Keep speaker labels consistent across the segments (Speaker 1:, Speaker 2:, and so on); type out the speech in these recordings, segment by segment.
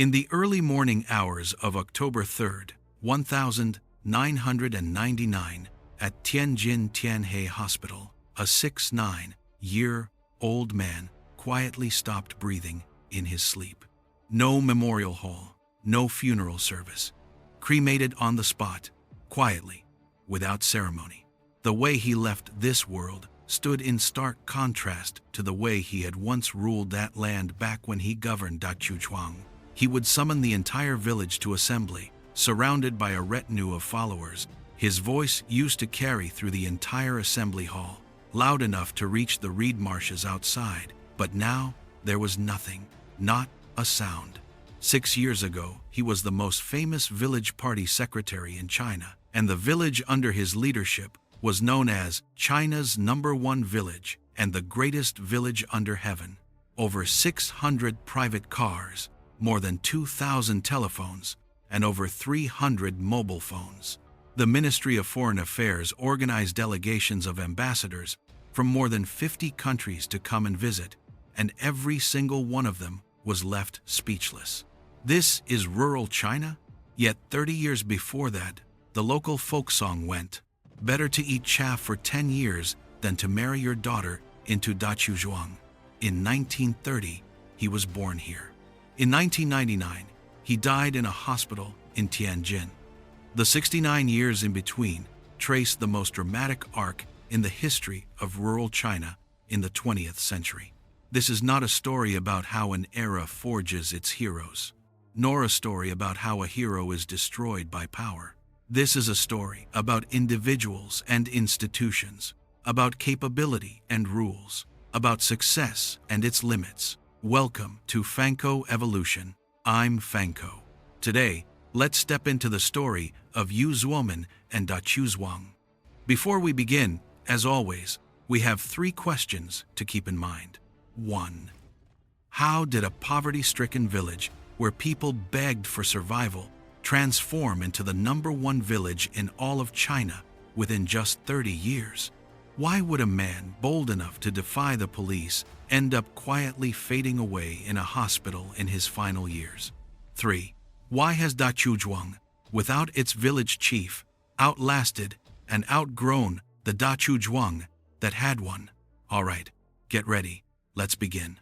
Speaker 1: In the early morning hours of October 3rd, 1999, at Tianjin Tianhe Hospital, a 69-year-old man quietly stopped breathing in his sleep. No memorial hall, no funeral service. Cremated on the spot, quietly, without ceremony. The way he left this world stood in stark contrast to the way he had once ruled that land back when he governed Daqiuzhuang. He would summon the entire village to assembly, surrounded by a retinue of followers. His voice used to carry through the entire assembly hall, loud enough to reach the reed marshes outside. But now, there was nothing, not a sound. 6 years ago, he was the most famous village party secretary in China, and the village under his leadership was known as China's #1 village and the greatest village under heaven. Over 600 private cars, more than 2,000 telephones, and over 300 mobile phones. The Ministry of Foreign Affairs organized delegations of ambassadors from more than 50 countries to come and visit, and every single one of them was left speechless. This is rural China? Yet 30 years before that, the local folk song went, "Better to eat chaff for 10 years than to marry your daughter into Daqiuzhuang." In 1930, he was born here. In 1999, he died in a hospital in Tianjin. The 69 years in between trace the most dramatic arc in the history of rural China in the 20th century. This is not a story about how an era forges its heroes, nor a story about how a hero is destroyed by power. This is a story about individuals and institutions, about capability and rules, about success and its limits. Welcome to Fanko Evolution. I'm Fanko. Today, let's step into the story of Zuomin and Daqiuzhuang. Before we begin, as always, we have 3 questions to keep in mind. 1. How did a poverty-stricken village where people begged for survival transform into the #1 village in all of China within just 30 years? Why would a man bold enough to defy the police end up quietly fading away in a hospital in his final years? 3. Why has Daqiuzhuang, without its village chief, outlasted and outgrown the Daqiuzhuang that had one? All right, get ready. Let's begin.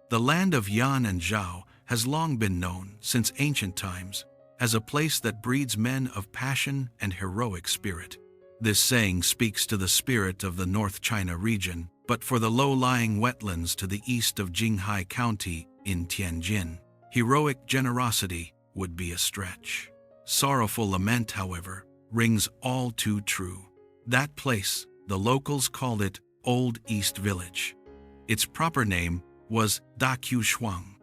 Speaker 1: The land of Yan and Zhao has long been known, since ancient times, as a place that breeds men of passion and heroic spirit. This saying speaks to the spirit of the North China region, but for the low-lying wetlands to the east of Jinghai County in Tianjin, heroic generosity would be a stretch. Sorrowful lament, however, rings all too true. That place, the locals called it Old East Village. Its proper name was Daqiuzhuang.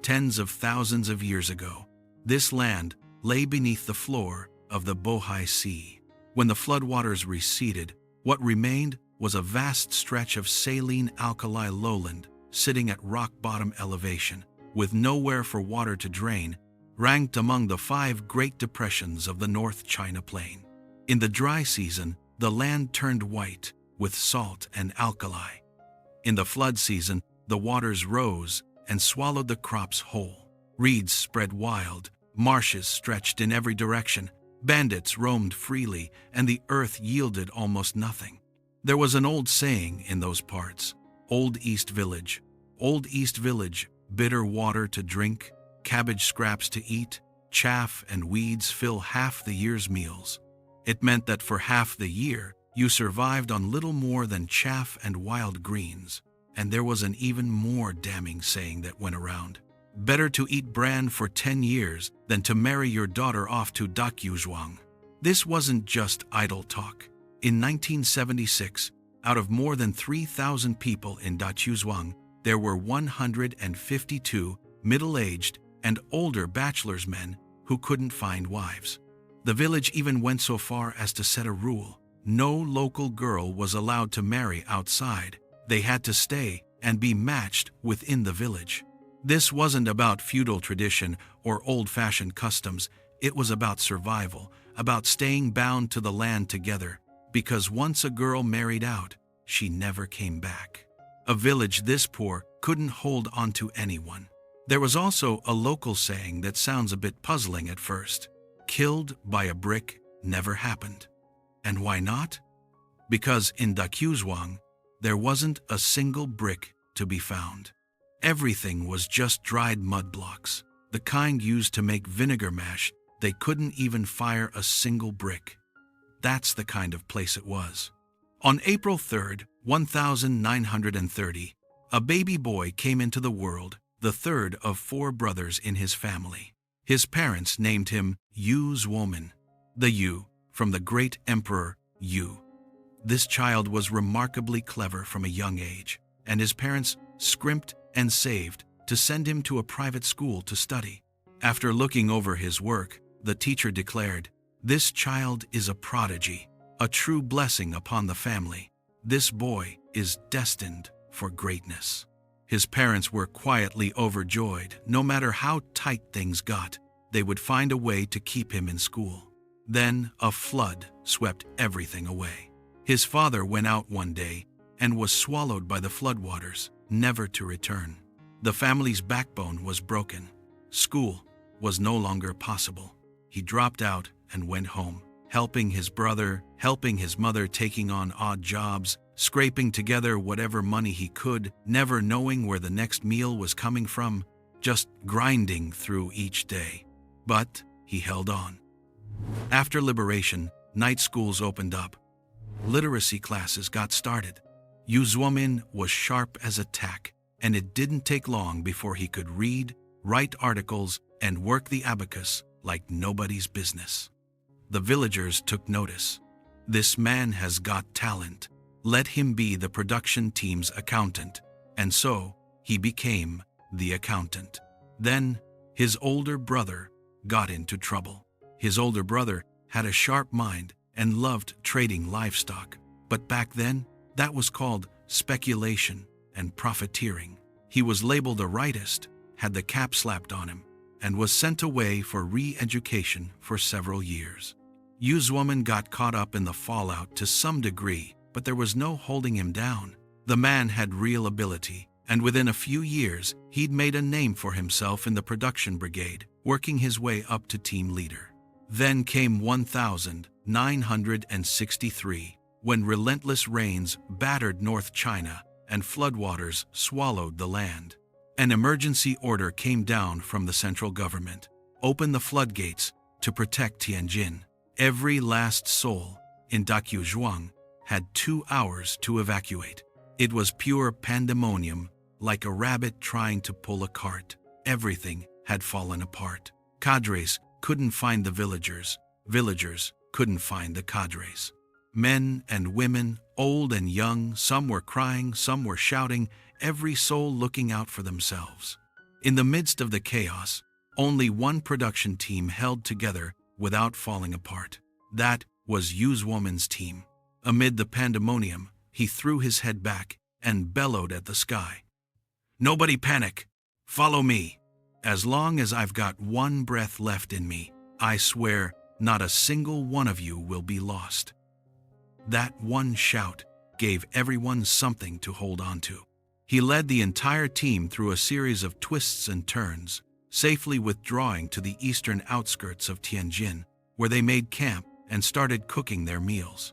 Speaker 1: Tens of thousands of years ago, this land lay beneath the floor of the Bohai Sea. When the floodwaters receded, what remained was a vast stretch of saline alkali lowland sitting at rock-bottom elevation, with nowhere for water to drain, ranked among the 5 Great Depressions of the North China Plain. In the dry season, the land turned white with salt and alkali. In the flood season, the waters rose and swallowed the crops whole. Reeds spread wild, marshes stretched in every direction, bandits roamed freely, and the earth yielded almost nothing. There was an old saying in those parts, Old East Village, bitter water to drink, cabbage scraps to eat, chaff and weeds fill half the year's meals. It meant that for half the year, you survived on little more than chaff and wild greens. And there was an even more damning saying that went around. Better to eat bran for 10 years than to marry your daughter off to Daqiuzhuang. This wasn't just idle talk. In 1976, out of more than 3,000 people in Daqiuzhuang, there were 152 middle-aged and older bachelors men who couldn't find wives. The village even went so far as to set a rule. No local girl was allowed to marry outside. They had to stay and be matched within the village. This wasn't about feudal tradition or old-fashioned customs. It was about survival, about staying bound to the land together, because once a girl married out, she never came back. A village this poor couldn't hold on to anyone. There was also a local saying that sounds a bit puzzling at first. Killed by a brick never happened. And why not? Because in Daqiuzhuang, there wasn't a single brick to be found. Everything was just dried mud blocks, the kind used to make vinegar mash. They couldn't even fire a single brick. That's the kind of place it was. On April 3rd, 1930, a baby boy came into the world, the third of 4 brothers in his family. His parents named him Zuomin, the Yu from the great emperor Yu. This child was remarkably clever from a young age, and his parents scrimped and saved to send him to a private school to study. After looking over his work, the teacher declared, "This child is a prodigy, a true blessing upon the family. This boy is destined for greatness." His parents were quietly overjoyed. No matter how tight things got, they would find a way to keep him in school. Then a flood swept everything away. His father went out one day and was swallowed by the floodwaters, never to return. The family's backbone was broken. School was no longer possible. He dropped out and went home, helping his brother, helping his mother, taking on odd jobs, scraping together whatever money he could, never knowing where the next meal was coming from, just grinding through each day. But he held on. After liberation, night schools opened up. Literacy classes got started. Zuomin was sharp as a tack, and it didn't take long before he could read, write articles, and work the abacus like nobody's business. The villagers took notice. This man has got talent. Let him be the production team's accountant. And so, he became the accountant. Then, his older brother got into trouble. His older brother had a sharp mind and loved trading livestock. But back then, that was called speculation and profiteering. He was labeled a rightist, had the cap slapped on him, and was sent away for re-education for several years. Zuomin got caught up in the fallout to some degree, but there was no holding him down. The man had real ability, and within a few years, he'd made a name for himself in the production brigade, working his way up to team leader. Then came 1963, when relentless rains battered North China and floodwaters swallowed the land. An emergency order came down from the central government. Open the floodgates to protect Tianjin. Every last soul in Daqiuzhuang had 2 hours to evacuate. It was pure pandemonium, like a rabbit trying to pull a cart. Everything had fallen apart. Cadres couldn't find the villagers. Villagers couldn't find the cadres. Men and women, old and young, some were crying, some were shouting, every soul looking out for themselves. In the midst of the chaos, only one production team held together without falling apart. That was Zuomin's team. Amid the pandemonium, he threw his head back and bellowed at the sky. "Nobody panic. Follow me. As long as I've got one breath left in me, I swear not a single one of you will be lost." That one shout gave everyone something to hold on to. He led the entire team through a series of twists and turns, safely withdrawing to the eastern outskirts of Tianjin, where they made camp and started cooking their meals.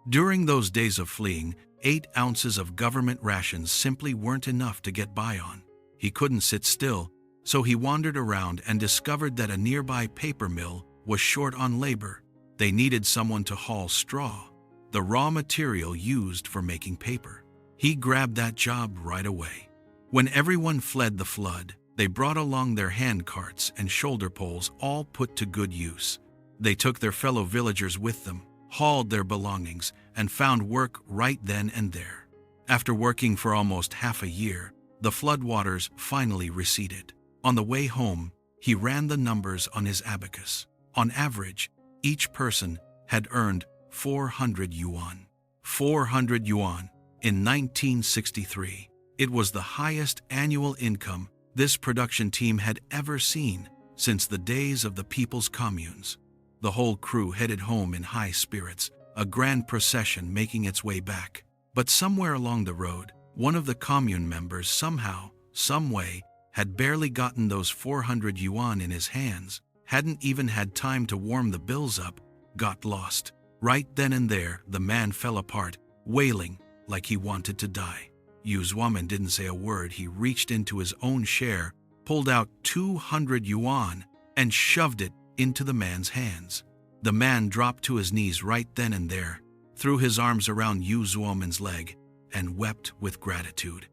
Speaker 1: During those days of fleeing, 8 ounces of government rations simply weren't enough to get by on. He couldn't sit still, so he wandered around and discovered that a nearby paper mill was short on labor. They needed someone to haul straw, the raw material used for making paper. He grabbed that job right away. When everyone fled the flood, they brought along their hand carts and shoulder poles, all put to good use. They took their fellow villagers with them, hauled their belongings, and found work right then and there. After working for almost half a year, the floodwaters finally receded. On the way home, he ran the numbers on his abacus. On average, each person had earned 400 yuan. 400 yuan in 1963. It was the highest annual income this production team had ever seen since the days of the People's Communes. The whole crew headed home in high spirits, a grand procession making its way back. But somewhere along the road, One of the commune members somehow, some way, had barely gotten those 400 yuan in his hands, hadn't even had time to warm the bills up, got lost. Right then and there, the man fell apart, wailing like he wanted to die. Zuomin didn't say a word. He reached into his own share, pulled out 200 yuan, and shoved it into the man's hands. The man dropped to his knees right then and there, threw his arms around Zuomin's leg, and wept with gratitude.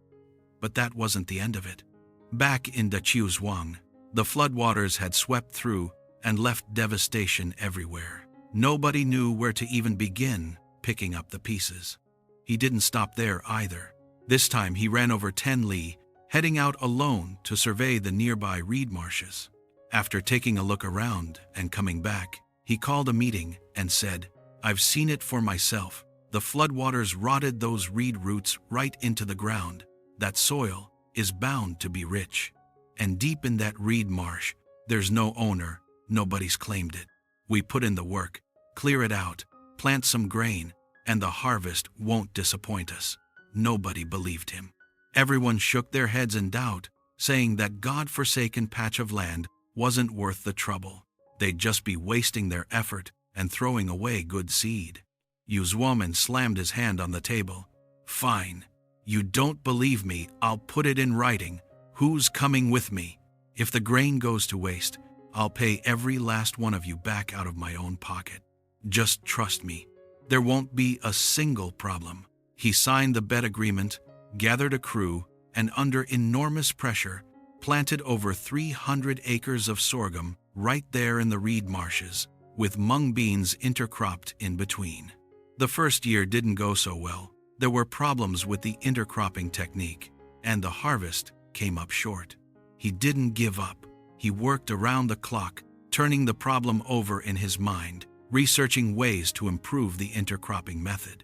Speaker 1: But that wasn't the end of it. Back in Daqiuzhuang, the floodwaters had swept through and left devastation everywhere. Nobody knew where to even begin picking up the pieces. He didn't stop there either. This time he ran over 10 li, heading out alone to survey the nearby reed marshes. After taking a look around and coming back, he called a meeting and said, "I've seen it for myself. The floodwaters rotted those reed roots right into the ground. That soil is bound to be rich. And deep in that reed marsh, there's no owner, nobody's claimed it. We put in the work, clear it out, plant some grain, and the harvest won't disappoint us." Nobody believed him. Everyone shook their heads in doubt, saying that God-forsaken patch of land wasn't worth the trouble. They'd just be wasting their effort and throwing away good seed. Zuomin slammed his hand on the table. "Fine. You don't believe me, I'll put it in writing. Who's coming with me? If the grain goes to waste, I'll pay every last one of you back out of my own pocket. Just trust me. There won't be a single problem." He signed the bet agreement, gathered a crew, and under enormous pressure, planted over 300 acres of sorghum right there in the reed marshes, with mung beans intercropped in between. The first year didn't go so well. There were problems with the intercropping technique, and the harvest came up short. He didn't give up. He worked around the clock, turning the problem over in his mind, researching ways to improve the intercropping method.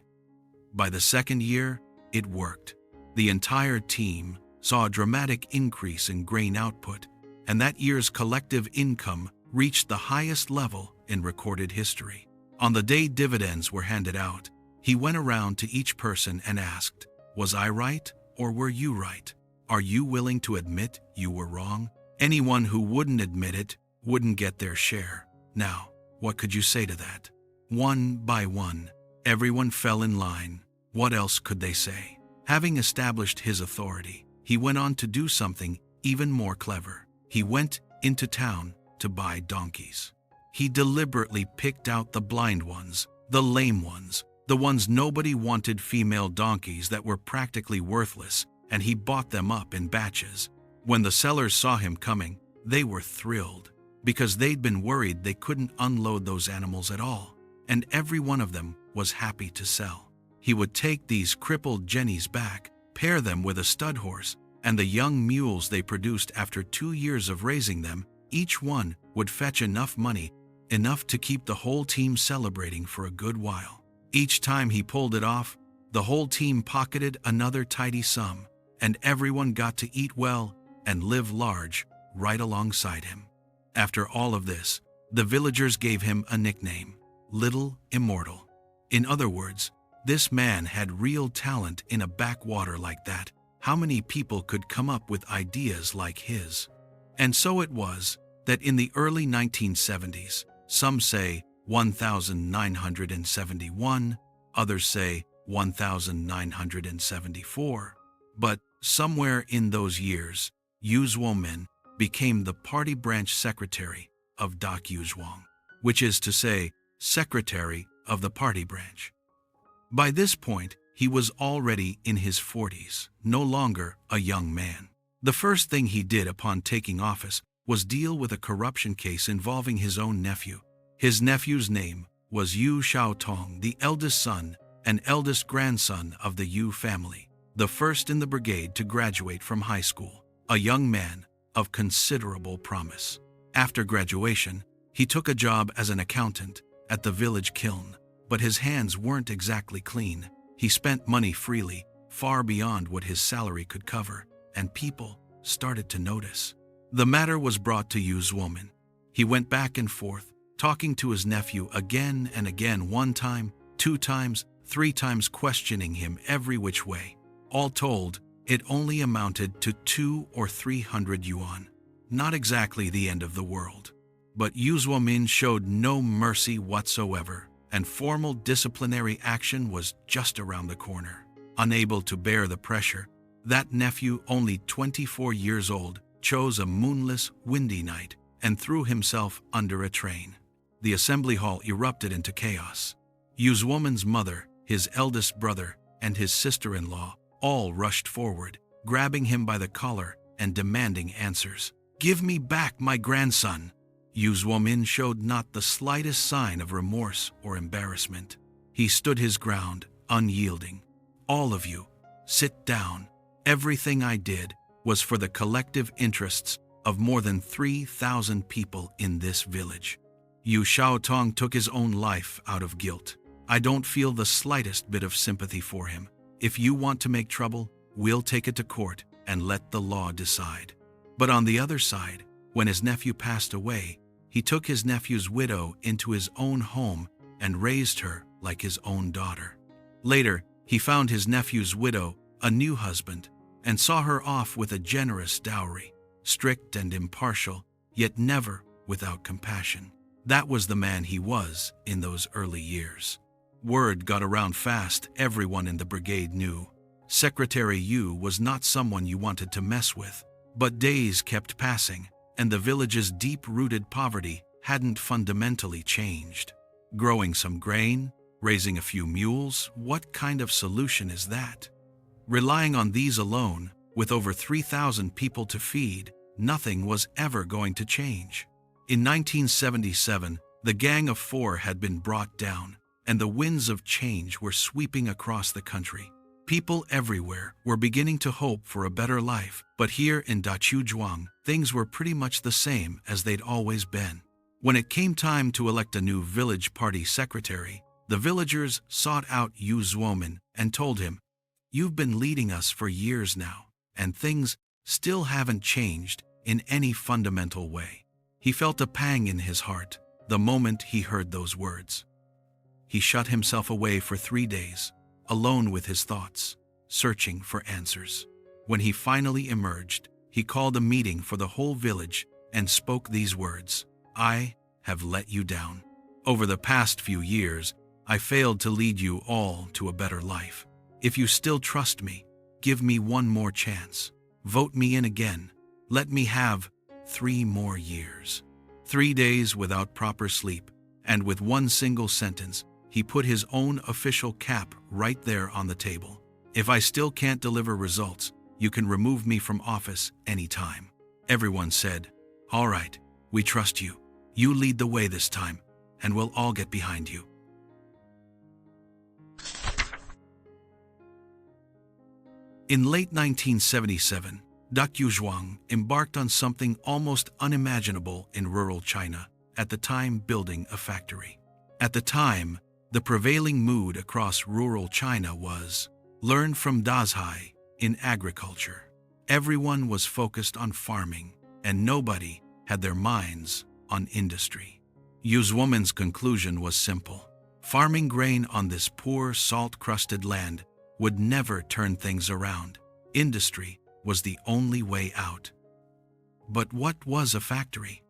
Speaker 1: By the second year, it worked. The entire team saw a dramatic increase in grain output, and that year's collective income reached the highest level in recorded history. On the day dividends were handed out, he went around to each person and asked, "Was I right or were you right? Are you willing to admit you were wrong?" Anyone who wouldn't admit it wouldn't get their share. Now, what could you say to that? One by one, everyone fell in line. What else could they say? Having established his authority, he went on to do something even more clever. He went into town to buy donkeys. He deliberately picked out the blind ones, the lame ones, the ones nobody wanted, female donkeys that were practically worthless, and he bought them up in batches. When the sellers saw him coming, they were thrilled, because they'd been worried they couldn't unload those animals at all, and every one of them was happy to sell. He would take these crippled jennies back, pair them with a stud horse, and the young mules they produced after 2 years of raising them, each one would fetch enough money, enough to keep the whole team celebrating for a good while. Each time he pulled it off, the whole team pocketed another tidy sum, and everyone got to eat well and live large right alongside him. After all of this, the villagers gave him a nickname, Little Immortal. In other words, this man had real talent in a backwater like that. How many people could come up with ideas like his? And so it was that in the early 1970s, some say 1971, others say 1974, but somewhere in those years, Zuomin became the party branch secretary of Daqiuzhuang, which is to say, secretary of the party branch. By this point, he was already in his 40s, no longer a young man. The first thing he did upon taking office was deal with a corruption case involving his own nephew. His nephew's name was Yu Xiaotong, the eldest son and eldest grandson of the Yu family, the first in the brigade to graduate from high school, a young man of considerable promise. After graduation, he took a job as an accountant at the village kiln, but his hands weren't exactly clean. He spent money freely, far beyond what his salary could cover, and people started to notice. The matter was brought to Zuomin. He went back and forth, talking to his nephew again and again, 1 time, 2 times, 3 times, questioning him every which way. All told, it only amounted to 200 or 300 yuan. Not exactly the end of the world. But Zuomin showed no mercy whatsoever, and formal disciplinary action was just around the corner. Unable to bear the pressure, that nephew, only 24 years old, chose a moonless, windy night and threw himself under a train. The assembly hall erupted into chaos. Zuomin's mother, his eldest brother, and his sister-in-law all rushed forward, grabbing him by the collar and demanding answers. "Give me back my grandson!" Zuomin showed not the slightest sign of remorse or embarrassment. He stood his ground, unyielding. "All of you, sit down. Everything I did was for the collective interests of more than 3,000 people in this village. Yu Shaotong took his own life out of guilt. I don't feel the slightest bit of sympathy for him. If you want to make trouble, we'll take it to court and let the law decide." But on the other side, when his nephew passed away, he took his nephew's widow into his own home and raised her like his own daughter. Later, he found his nephew's widow a new husband and saw her off with a generous dowry, strict and impartial, yet never without compassion. That was the man he was in those early years. Word got around fast. Everyone in the brigade knew. Secretary Yu was not someone you wanted to mess with. But days kept passing, and the village's deep-rooted poverty hadn't fundamentally changed. Growing some grain, raising a few mules, what kind of solution is that? Relying on these alone, with over 3,000 people to feed, nothing was ever going to change. In 1977, the Gang of Four had been brought down, and the winds of change were sweeping across the country. People everywhere were beginning to hope for a better life, but here in Daqiuzhuang, things were pretty much the same as they'd always been. When it came time to elect a new village party secretary, the villagers sought out Zuomin and told him, "You've been leading us for years now, and things still haven't changed in any fundamental way." He felt a pang in his heart the moment he heard those words. He shut himself away for 3 days, alone with his thoughts, searching for answers. When he finally emerged, he called a meeting for the whole village and spoke these words: "I have let you down. Over the past few years, I failed to lead you all to a better life. If you still trust me, give me one more chance. Vote me in again. Let me have 3 more years." 3 days without proper sleep, and with one single sentence, he put his own official cap right there on the table. "If I still can't deliver results, you can remove me from office anytime." Everyone said, "All right, we trust you. You lead the way this time, and we'll all get behind you." In late 1977, Daqiuzhuang embarked on something almost unimaginable in rural China, at the time building a factory. At the time, the prevailing mood across rural China was, learn from Dazhai in agriculture. Everyone was focused on farming, and nobody had their minds on industry. Zuomin's conclusion was simple. Farming grain on this poor, salt-crusted land would never turn things around. Industry was the only way out. But what was a factory?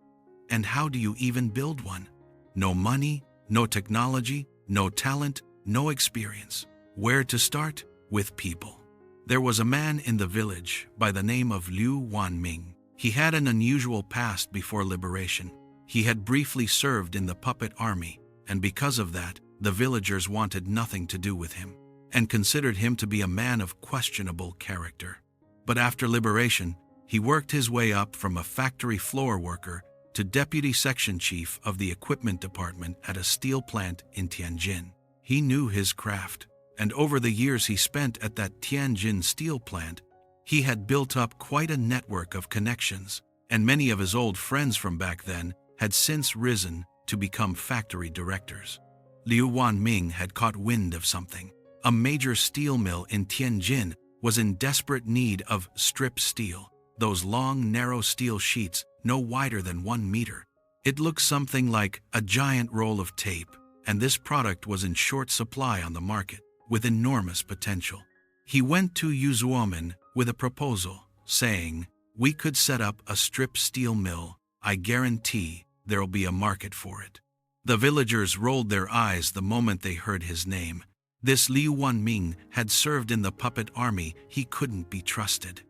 Speaker 1: And how do you even build one? No money, no technology, no talent, no experience. Where to start? With people. There was a man in the village by the name of Liu Wanming. He had an unusual past before liberation. He had briefly served in the puppet army, and because of that, the villagers wanted nothing to do with him, and considered him to be a man of questionable character. But after liberation, he worked his way up from a factory floor worker to deputy section chief of the equipment department at a steel plant in Tianjin. He knew his craft, and over the years he spent at that Tianjin steel plant, he had built up quite a network of connections, and many of his old friends from back then had since risen to become factory directors. Liu Wanming had caught wind of something. A major steel mill in Tianjin was in desperate need of strip steel, those long, narrow steel sheets no wider than 1 meter. It looked something like a giant roll of tape, and this product was in short supply on the market, with enormous potential. He went to Zuomin with a proposal, saying, "We could set up a strip steel mill. I guarantee there'll be a market for it." The villagers rolled their eyes the moment they heard his name. This Liu Wanming had served in the puppet army. He couldn't be trusted.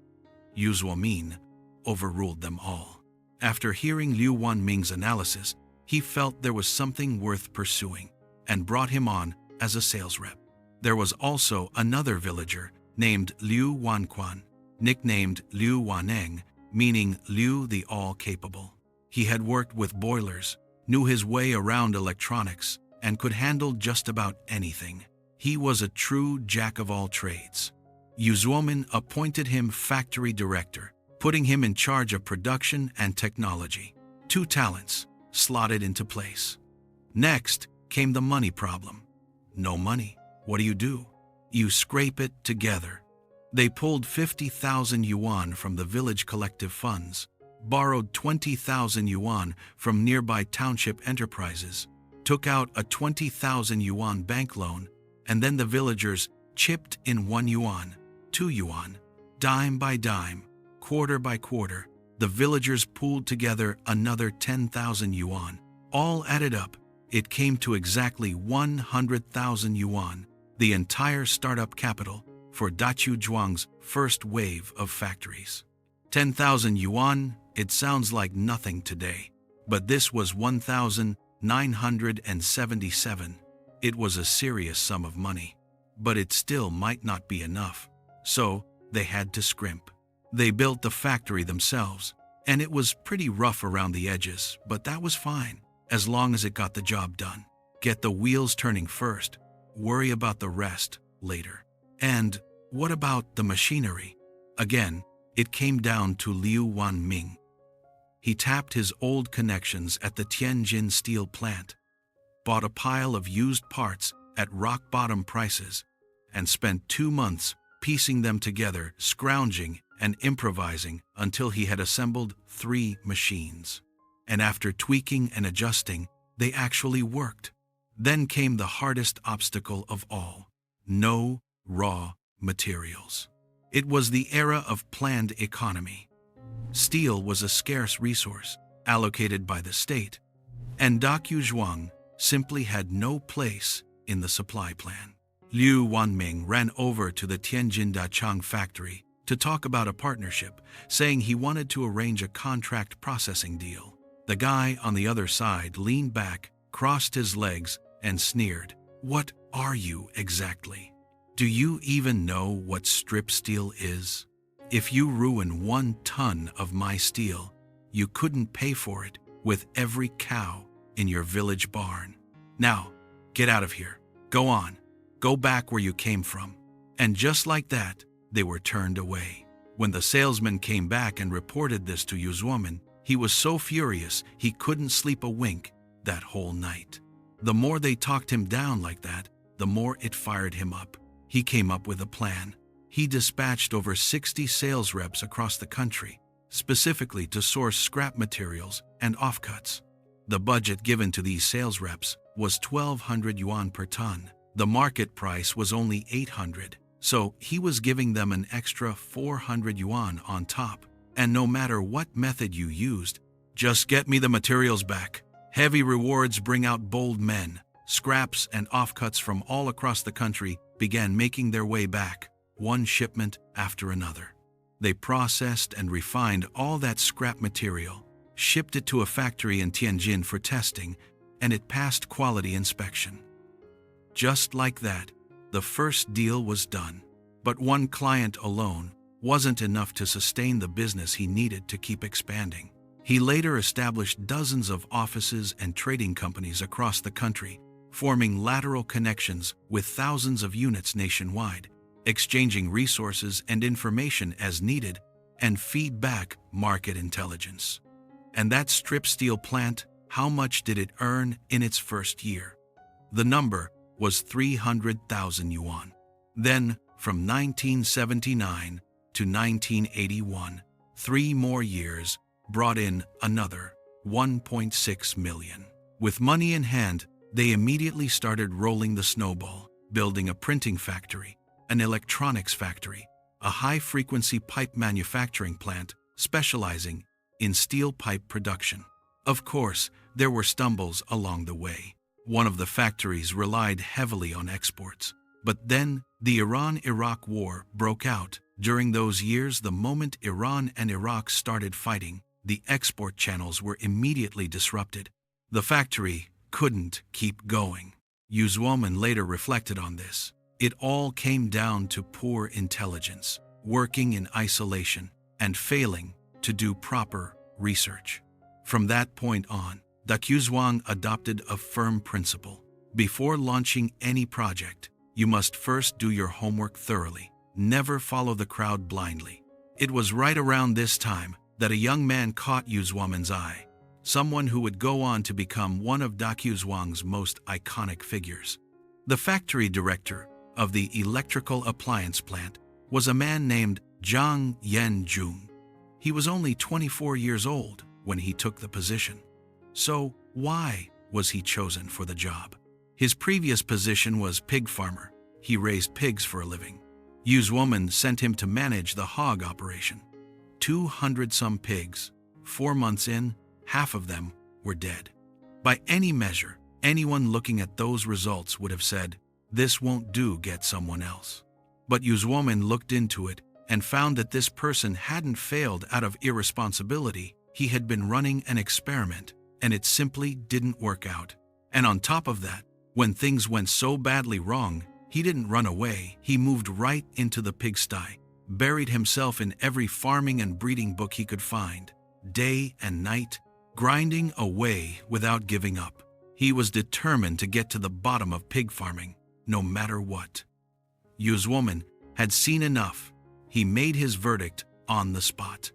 Speaker 1: Zuomin overruled them all. After hearing Liu Wanming's analysis, he felt there was something worth pursuing and brought him on as a sales rep. There was also another villager named Liu Wanquan, nicknamed Liu Waneng, meaning Liu the All-Capable. He had worked with boilers, knew his way around electronics, and could handle just about anything. He was a true jack-of-all-trades. Zuomin appointed him factory director, putting him in charge of production and technology. 2 talents slotted into place. Next came the money problem. No money. What do? You scrape it together. They pulled 50,000 yuan from the village collective funds, borrowed 20,000 yuan from nearby township enterprises, took out a 20,000 yuan bank loan, and then the villagers chipped in 1 yuan, 2 yuan, dime by dime, quarter by quarter. The villagers pooled together another 10,000 yuan. All added up, it came to exactly 100,000 yuan, the entire startup capital for Daqiuzhuang's first wave of factories. 10,000 yuan, it sounds like nothing today, but this was 1,977. It was a serious sum of money, but it still might not be enough, so they had to scrimp. They built the factory themselves, and it was pretty rough around the edges, but that was fine, as long as it got the job done. Get the wheels turning first, worry about the rest later. And what about the machinery? Again, it came down to Liu Wanming. He tapped his old connections at the Tianjin steel plant, bought a pile of used parts at rock-bottom prices, and spent 2 months piecing them together, scrounging and improvising until he had assembled 3 machines. And after tweaking and adjusting, they actually worked. Then came the hardest obstacle of all: no raw materials. It was the era of planned economy. Steel was a scarce resource, allocated by the state, and Daqiuzhuang simply had no place in the supply plan. Liu Wanming ran over to the Tianjin Daqiuzhuang factory to talk about a partnership, saying he wanted to arrange a contract processing deal. The guy on the other side leaned back, crossed his legs, and sneered. "What are you exactly? Do you even know what strip steel is? If you ruin 1 ton of my steel, you couldn't pay for it with every cow in your village barn. Now, get out of here. Go on. Go back where you came from." And just like that, they were turned away. When the salesman came back and reported this to Zuomin, he was so furious he couldn't sleep a wink that whole night. The more they talked him down like that, the more it fired him up. He came up with a plan. He dispatched over 60 sales reps across the country, specifically to source scrap materials and offcuts. The budget given to these sales reps was 1,200 yuan per ton. The market price was only 800, so he was giving them an extra 400 yuan on top. And no matter what method you used, just get me the materials back. Heavy rewards bring out bold men. Scraps and offcuts from all across the country began making their way back, one shipment after another. They processed and refined all that scrap material, shipped it to a factory in Tianjin for testing, and it passed quality inspection. Just like that, the first deal was done. But one client alone wasn't enough to sustain the business he needed to keep expanding. He later established dozens of offices and trading companies across the country, forming lateral connections with thousands of units nationwide, exchanging resources and information as needed, and feed back market intelligence. And that strip steel plant, how much did it earn in its first year? The number was 300,000 yuan. Then, from 1979 to 1981, 3 more years brought in another 1.6 million. With money in hand, they immediately started rolling the snowball, building a printing factory, an electronics factory, a high-frequency pipe manufacturing plant specializing in steel pipe production. Of course, there were stumbles along the way. One of the factories relied heavily on exports. But then, the Iran-Iraq War broke out. During those years, the moment Iran and Iraq started fighting, the export channels were immediately disrupted. The factory couldn't keep going. Zuomin later reflected on this. It all came down to poor intelligence, working in isolation, and failing to do proper research. From that point on, Daqiuzhuang adopted a firm principle. Before launching any project, you must first do your homework thoroughly. Never follow the crowd blindly. It was right around this time that a young man caught Zuomin's eye, someone who would go on to become one of Daqiuzhuang's most iconic figures. The factory director of the electrical appliance plant was a man named Zhang Yanjun. He was only 24 years old when he took the position. So, why was he chosen for the job? His previous position was pig farmer. He raised pigs for a living. Zuomin sent him to manage the hog operation. 200-some pigs. 4 months in, half of them were dead. By any measure, anyone looking at those results would have said, "This won't do, get someone else." But Zuomin looked into it and found that this person hadn't failed out of irresponsibility. He had been running an experiment, and it simply didn't work out. And on top of that, when things went so badly wrong, he didn't run away. He moved right into the pigsty, buried himself in every farming and breeding book he could find, day and night, grinding away without giving up. He was determined to get to the bottom of pig farming, no matter what. Zuomin had seen enough. He made his verdict on the spot.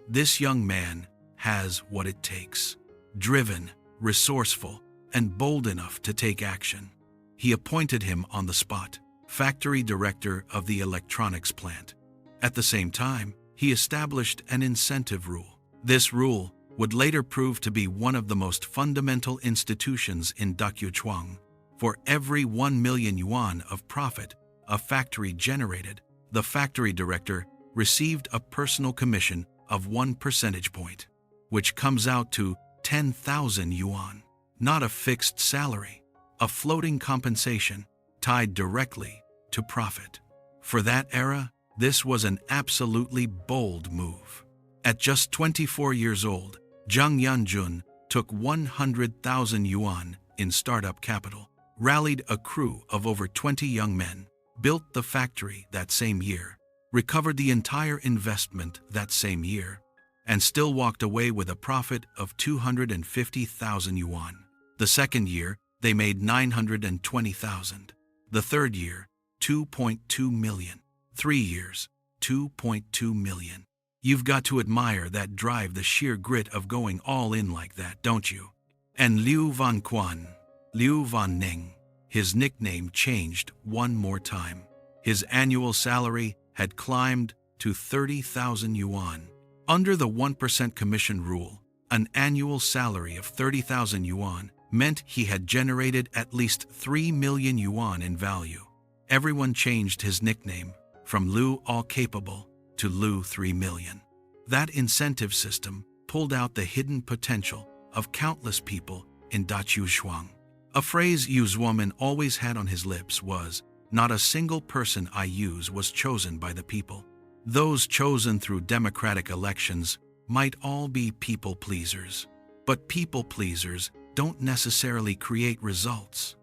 Speaker 1: This young man has what it takes. Driven, resourceful, and bold enough to take action. He appointed him on the spot, factory director of the electronics plant. At the same time, he established an incentive rule. This rule would later prove to be one of the most fundamental institutions in Daqiuzhuang. For every 1 million yuan of profit a factory generated, the factory director received a personal commission of 1 percentage point, which comes out to 10,000 yuan. Not a fixed salary, a floating compensation tied directly to profit. For that era, this was an absolutely bold move. At just 24 years old, Zhang Yanjun took 100,000 yuan in startup capital, rallied a crew of over 20 young men, built the factory that same year, recovered the entire investment that same year, and still walked away with a profit of 250,000 yuan. The second year, they made 920,000. The third year, 2.2 million. 3 years, 2.2 million. You've got to admire that drive, the sheer grit of going all in like that, don't you? And Liu Vanquan, Liu Van Ning, his nickname changed one more time. His annual salary had climbed to 30,000 yuan. Under the 1% commission rule, an annual salary of 30,000 yuan meant he had generated at least 3 million yuan in value. Everyone changed his nickname from Liu All-Capable to Liu 3 Million. That incentive system pulled out the hidden potential of countless people in Daqiuzhuang. A phrase Zuomin always had on his lips was, "Not a single person I use was chosen by the people." Those chosen through democratic elections might all be people pleasers. But people pleasers don't necessarily create results.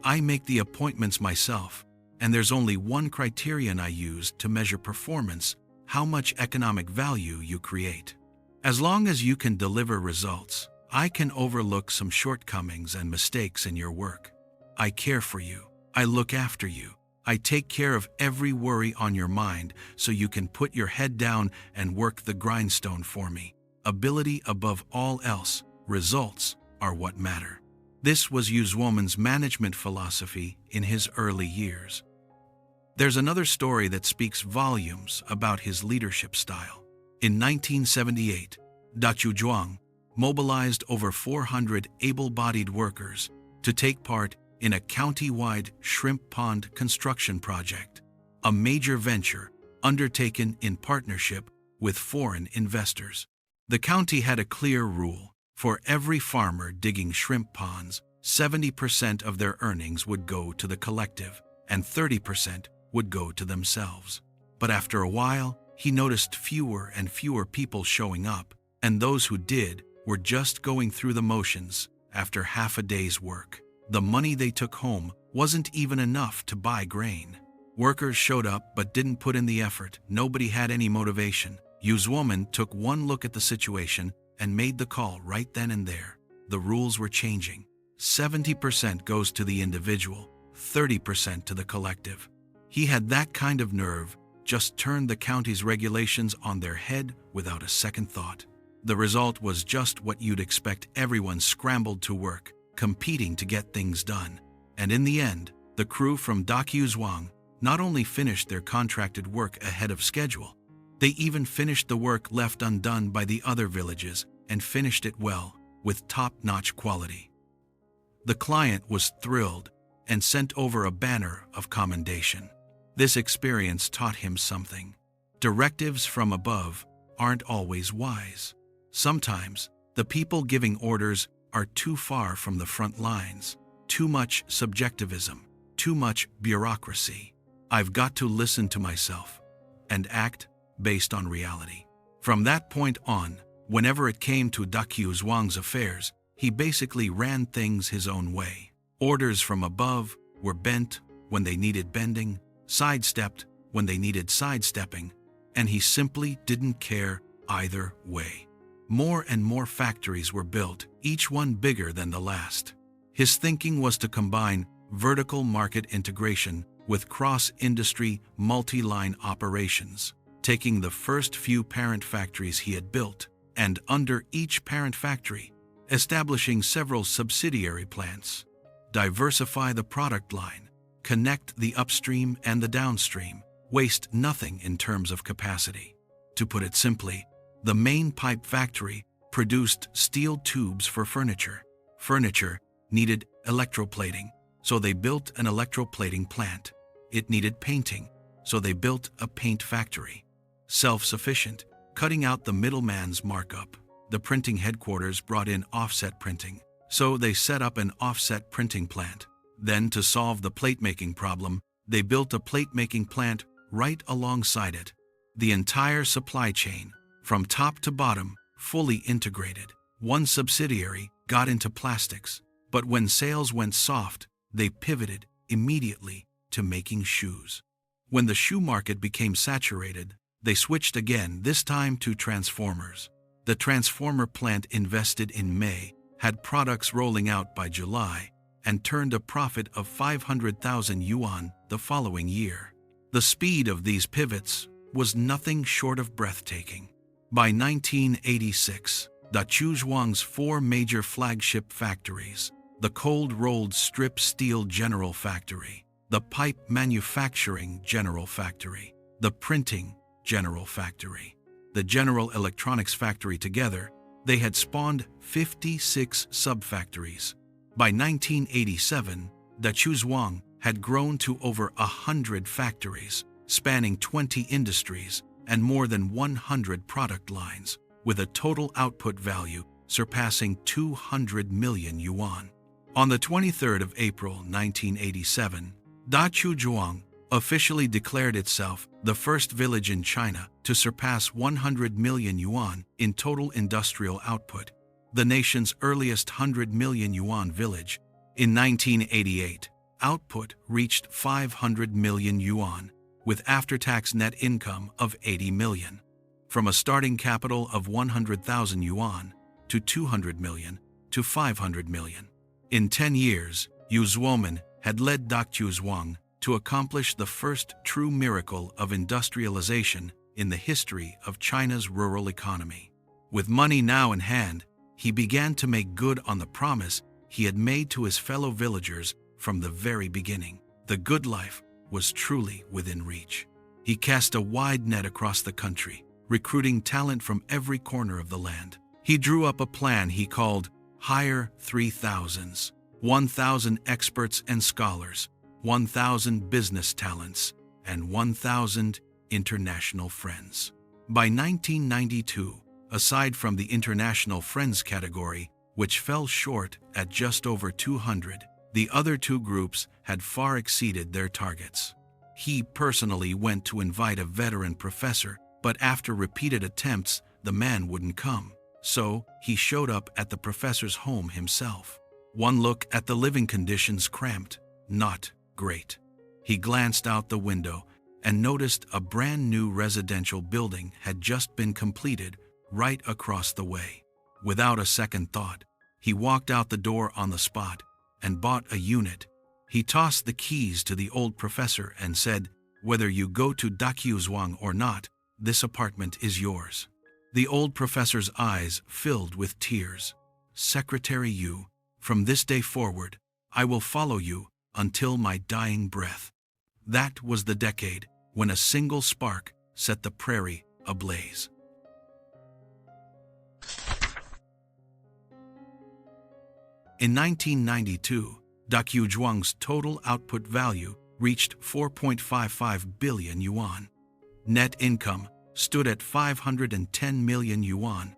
Speaker 1: I make the appointments myself, and there's only one criterion I use to measure performance: how much economic value you create. As long as you can deliver results, I can overlook some shortcomings and mistakes in your work. I care for you. I look after you. I take care of every worry on your mind so you can put your head down and work the grindstone for me. Ability above all else, results are what matter. This was Zuomin's management philosophy in his early years. There's another story that speaks volumes about his leadership style. In 1978, Daqiuzhuang mobilized over 400 able-bodied workers to take part in a county-wide shrimp pond construction project. a major venture undertaken in partnership with foreign investors. The county had a clear rule: for every farmer digging shrimp ponds, 70% of their earnings would go to the collective, and 30% would go to themselves. But after a while, he noticed fewer and fewer people showing up, and those who did were just going through the motions after half a day's work. The money they took home wasn't even enough to buy grain. Workers showed up but didn't put in the effort. Nobody had any motivation. Zuomin took one look at the situation and made the call right then and there. The rules were changing. 70% goes to the individual, 30% to the collective. He had that kind of nerve, just turned the county's regulations on their head without a second thought. The result was just what you'd expect. Everyone scrambled to work, competing to get things done. And in the end, the crew from Daqiuzhuang not only finished their contracted work ahead of schedule, they even finished the work left undone by the other villages and finished it well, with top-notch quality. The client was thrilled and sent over a banner of commendation. This experience taught him something. Directives from above aren't always wise. Sometimes, the people giving orders are too far from the front lines. Too much subjectivism, too much bureaucracy. I've got to listen to myself and act based on reality. From that point on, whenever it came to Daqiuzhuang's affairs, he basically ran things his own way. Orders from above were bent when they needed bending, sidestepped when they needed sidestepping, and he simply didn't care either way. More and more factories were built, each one bigger than the last. His thinking was to combine vertical market integration with cross-industry, multi-line operations, taking the first few parent factories he had built, and under each parent factory, establishing several subsidiary plants. Diversify the product line, connect the upstream and the downstream, waste nothing in terms of capacity. To put it simply, the main pipe factory produced steel tubes for furniture. Furniture needed electroplating, so they built an electroplating plant. It needed painting, so they built a paint factory. Self-sufficient, cutting out the middleman's markup. The printing headquarters brought in offset printing, so they set up an offset printing plant. Then, to solve the plate-making problem, they built a plate-making plant right alongside it. The entire supply chain, from top to bottom, fully integrated. One subsidiary got into plastics, but when sales went soft, they pivoted immediately to making shoes. When the shoe market became saturated, they switched again, this time to transformers. The transformer plant invested in May, had products rolling out by July, and turned a profit of 500,000 yuan the following year. The speed of these pivots was nothing short of breathtaking. By 1986, Daqiuzhuang's four major flagship factories, the cold-rolled strip steel General Factory, the pipe manufacturing General Factory, the printing General Factory, the General Electronics Factory, together, they had spawned 56 sub-factories. By 1987, Daqiuzhuang had grown to over 100 factories, spanning 20 industries and more than 100 product lines, with a total output value surpassing 200 million yuan. On the 23rd of April 1987, Daqiuzhuang officially declared itself the first village in China to surpass 100 million yuan in total industrial output, the nation's earliest 100 million yuan village. In 1988, output reached 500 million yuan, with after-tax net income of 80 million. From a starting capital of 100,000 yuan to 200 million to 500 million. In 10 years, Zuomin had led Daqiuzhuang to accomplish the first true miracle of industrialization in the history of China's rural economy. With money now in hand, he began to make good on the promise he had made to his fellow villagers from the very beginning. The good life was truly within reach. He cast a wide net across the country, recruiting talent from every corner of the land. He drew up a plan he called Hire 3000s, 1,000 experts and scholars, 1,000 business talents, and 1,000 international friends. By 1992, aside from the international friends category, which fell short at just over 200, the other two groups had far exceeded their targets. He personally went to invite a veteran professor, but after repeated attempts, the man wouldn't come. So, he showed up at the professor's home himself. One look at the living conditions cramped, not great. He glanced out the window and noticed a brand new residential building had just been completed right across the way. Without a second thought, he walked out the door on the spot and bought a unit. He tossed the keys to the old professor and said, "Whether you go to Daqiuzhuang or not, this apartment is yours." The old professor's eyes filled with tears. "Secretary Yu, from this day forward, I will follow you until my dying breath." That was the decade when a single spark set the prairie ablaze. In 1992, Daqiuzhuang's total output value reached 4.55 billion yuan. Net income stood at 510 million yuan.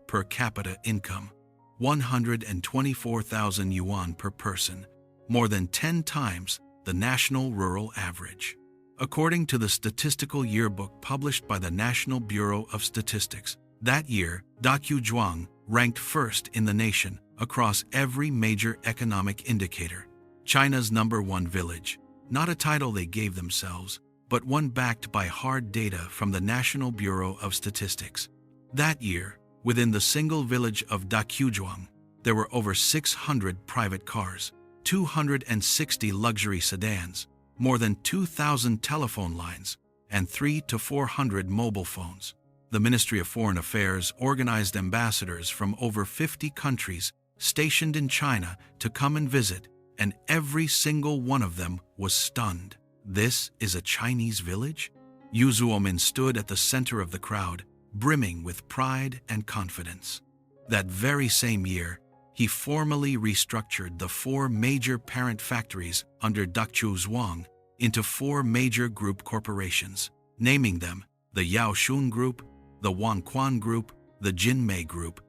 Speaker 1: Per capita income, 124,000 yuan per person, more than 10 times the national rural average. According to the statistical yearbook published by the National Bureau of Statistics, that year, Daqiuzhuang ranked first in the nation across every major economic indicator. China's #1 village, not a title they gave themselves, but one backed by hard data from the National Bureau of Statistics. That year, within the single village of Daqiuzhuang, there were over 600 private cars, 260 luxury sedans, more than 2,000 telephone lines, and 300 to 400 mobile phones. The Ministry of Foreign Affairs organized ambassadors from over 50 countries stationed in China to come and visit, and every single one of them was stunned. "This is a Chinese village?" Zuomin stood at the center of the crowd, brimming with pride and confidence. That very same year, he formally restructured the 4 major parent factories under Daqiuzhuang into 4 major group corporations, naming them the Yaoshun Group, the Wangquan Group, the Jinmei Group,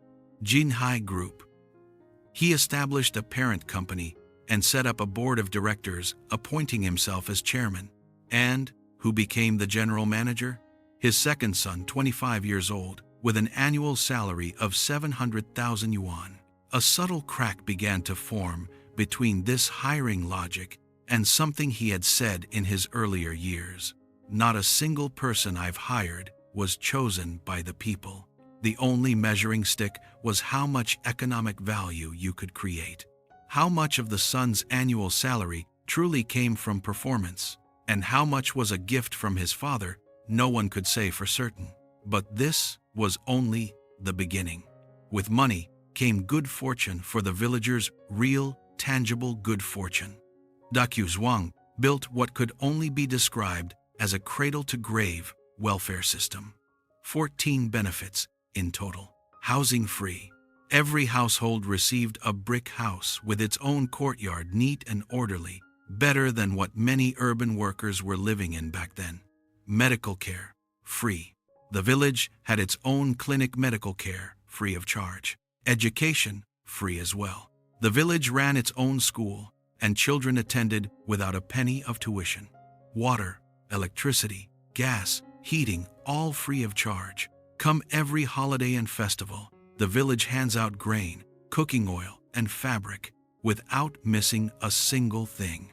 Speaker 1: Jinhai Group. He established a parent company and set up a board of directors, appointing himself as chairman. And who became the general manager? His second son, 25 years old, with an annual salary of 700,000 yuan. A subtle crack began to form between this hiring logic and something he had said in his earlier years. "Not a single person I've hired was chosen by the people. The only measuring stick was how much economic value you could create. How much of the son's annual salary truly came from performance, and how much was a gift from his father, no one could say for certain. But this was only the beginning. With money came good fortune for the villagers, real, tangible good fortune. Daqiuzhuang built what could only be described as a cradle-to-grave welfare system. 14 benefits in total. Housing free. Every household received a brick house with its own courtyard, neat and orderly, better than what many urban workers were living in back then. Medical care, free. The village had its own clinic, medical care, free of charge. Education, free as well. The village ran its own school, and children attended without a penny of tuition. Water, electricity, gas, heating, all free of charge. Come every holiday and festival, the village hands out grain, cooking oil, and fabric, without missing a single thing.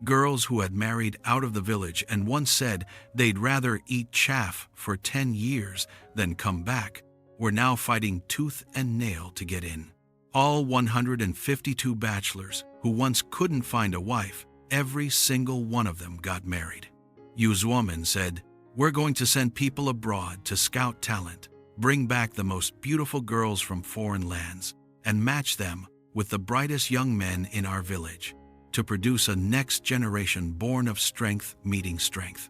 Speaker 1: Girls who had married out of the village and once said they'd rather eat chaff for 10 years than come back were now fighting tooth and nail to get in. All 152 bachelors who once couldn't find a wife, every single one of them got married. Zuomin said, "We're going to send people abroad to scout talent, bring back the most beautiful girls from foreign lands, and match them with the brightest young men in our village, to produce a next generation born of strength meeting strength."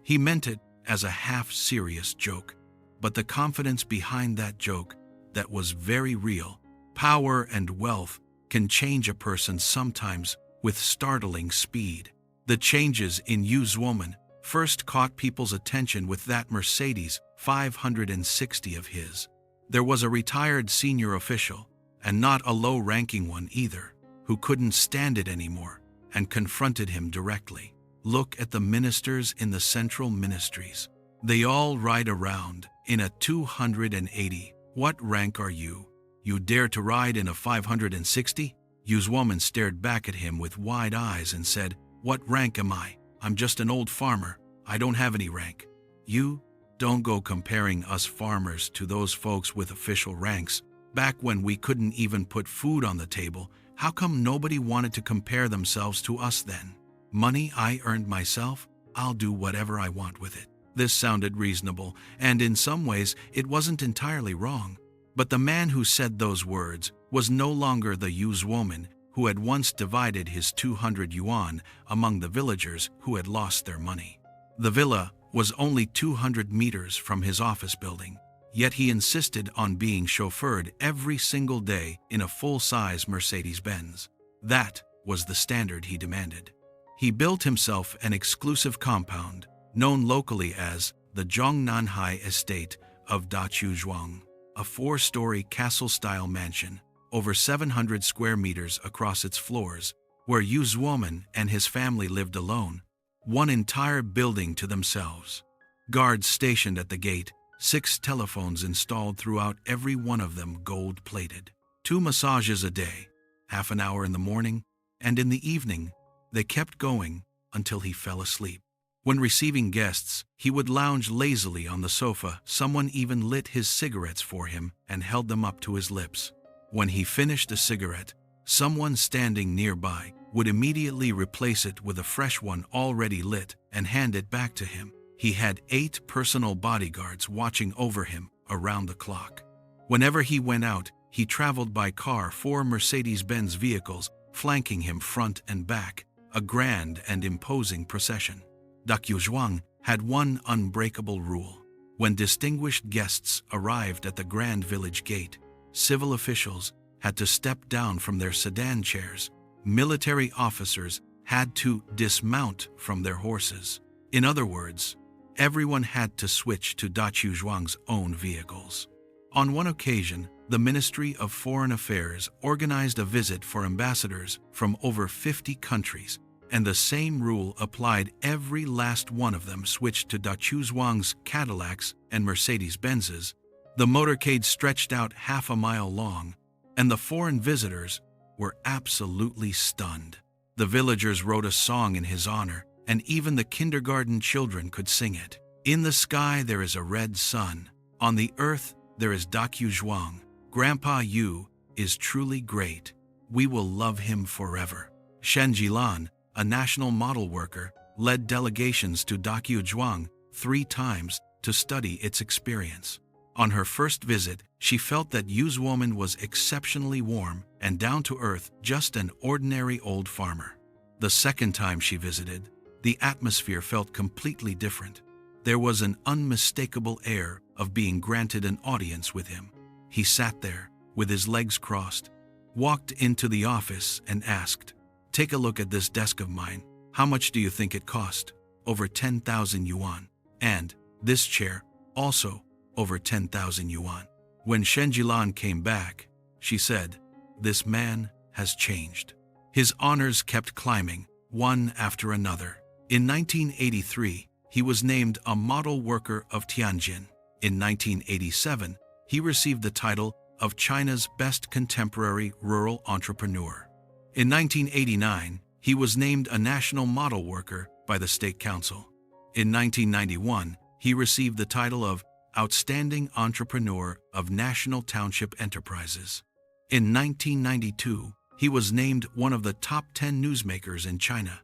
Speaker 1: He meant it as a half-serious joke, but the confidence behind that joke, that was very real. Power and wealth can change a person sometimes with startling speed. The changes in Zuomin first caught people's attention with that Mercedes 560 of his. There was a retired senior official, and not a low-ranking one either, who couldn't stand it anymore and confronted him directly. Look at the ministers in the central ministries. They all ride around in a 280. What rank are you? You dare to ride in a 560? Zuomin stared back at him with wide eyes and said, "What rank am I? I'm just an old farmer. I don't have any rank." "You don't go comparing us farmers to those folks with official ranks. Back when we couldn't even put food on the table, how come nobody wanted to compare themselves to us then? Money I earned myself, I'll do whatever I want with it." This sounded reasonable, and in some ways it wasn't entirely wrong. But the man who said those words was no longer the Zuomin who had once divided his 200 yuan among the villagers who had lost their money. The villa was only 200 meters from his office building, yet he insisted on being chauffeured every single day in a full-size Mercedes-Benz. That was the standard he demanded. He built himself an exclusive compound, known locally as the Zhongnanhai Estate of Daqiuzhuang, a 4-story castle-style mansion, over 700 square meters across its floors, where Zuomin and his family lived alone, one entire building to themselves. Guards stationed at the gate, 6 telephones installed throughout, every one of them gold-plated. 2 massages a day, half an hour in the morning, and in the evening. They kept going until he fell asleep. When receiving guests, he would lounge lazily on the sofa. Someone even lit his cigarettes for him and held them up to his lips. When he finished a cigarette, someone standing nearby would immediately replace it with a fresh one already lit and hand it back to him. He had 8 personal bodyguards watching over him around the clock. Whenever he went out, he traveled by car, 4 Mercedes-Benz vehicles flanking him front and back, a grand and imposing procession. Daqiuzhuang had one unbreakable rule. When distinguished guests arrived at the grand village gate, civil officials had to step down from their sedan chairs. Military officers had to dismount from their horses. In other words, everyone had to switch to Daqiuzhuang's own vehicles. On one occasion, the Ministry of Foreign Affairs organized a visit for ambassadors from over 50 countries, and the same rule applied. Every last one of them switched to Daqiuzhuang's Cadillacs and Mercedes-Benzes. The motorcade stretched out half a mile long, and the foreign visitors were absolutely stunned. The villagers wrote a song in his honor, and even the kindergarten children could sing it. "In the sky there is a red sun. On the earth there is Daqiuzhuang. Grandpa Yu is truly great. We will love him forever." Shen Jilan, a national model worker, led delegations to Daqiuzhuang 3 times to study its experience. On her first visit, she felt that Zuomin was exceptionally warm and down-to-earth, just an ordinary old farmer. The second time she visited, the atmosphere felt completely different. There was an unmistakable air of being granted an audience with him. He sat there, with his legs crossed, walked into the office and asked, "Take a look at this desk of mine. How much do you think it cost?" "Over 10,000 yuan. And this chair, also over 10,000 yuan. When Shen Jilan came back, she said, "This man has changed." His honors kept climbing, one after another. In 1983, he was named a model worker of Tianjin. In 1987, he received the title of China's Best Contemporary Rural Entrepreneur. In 1989, he was named a national model worker by the State Council. In 1991, he received the title of Outstanding Entrepreneur of National Township Enterprises. In 1992, he was named one of the top 10 newsmakers in China.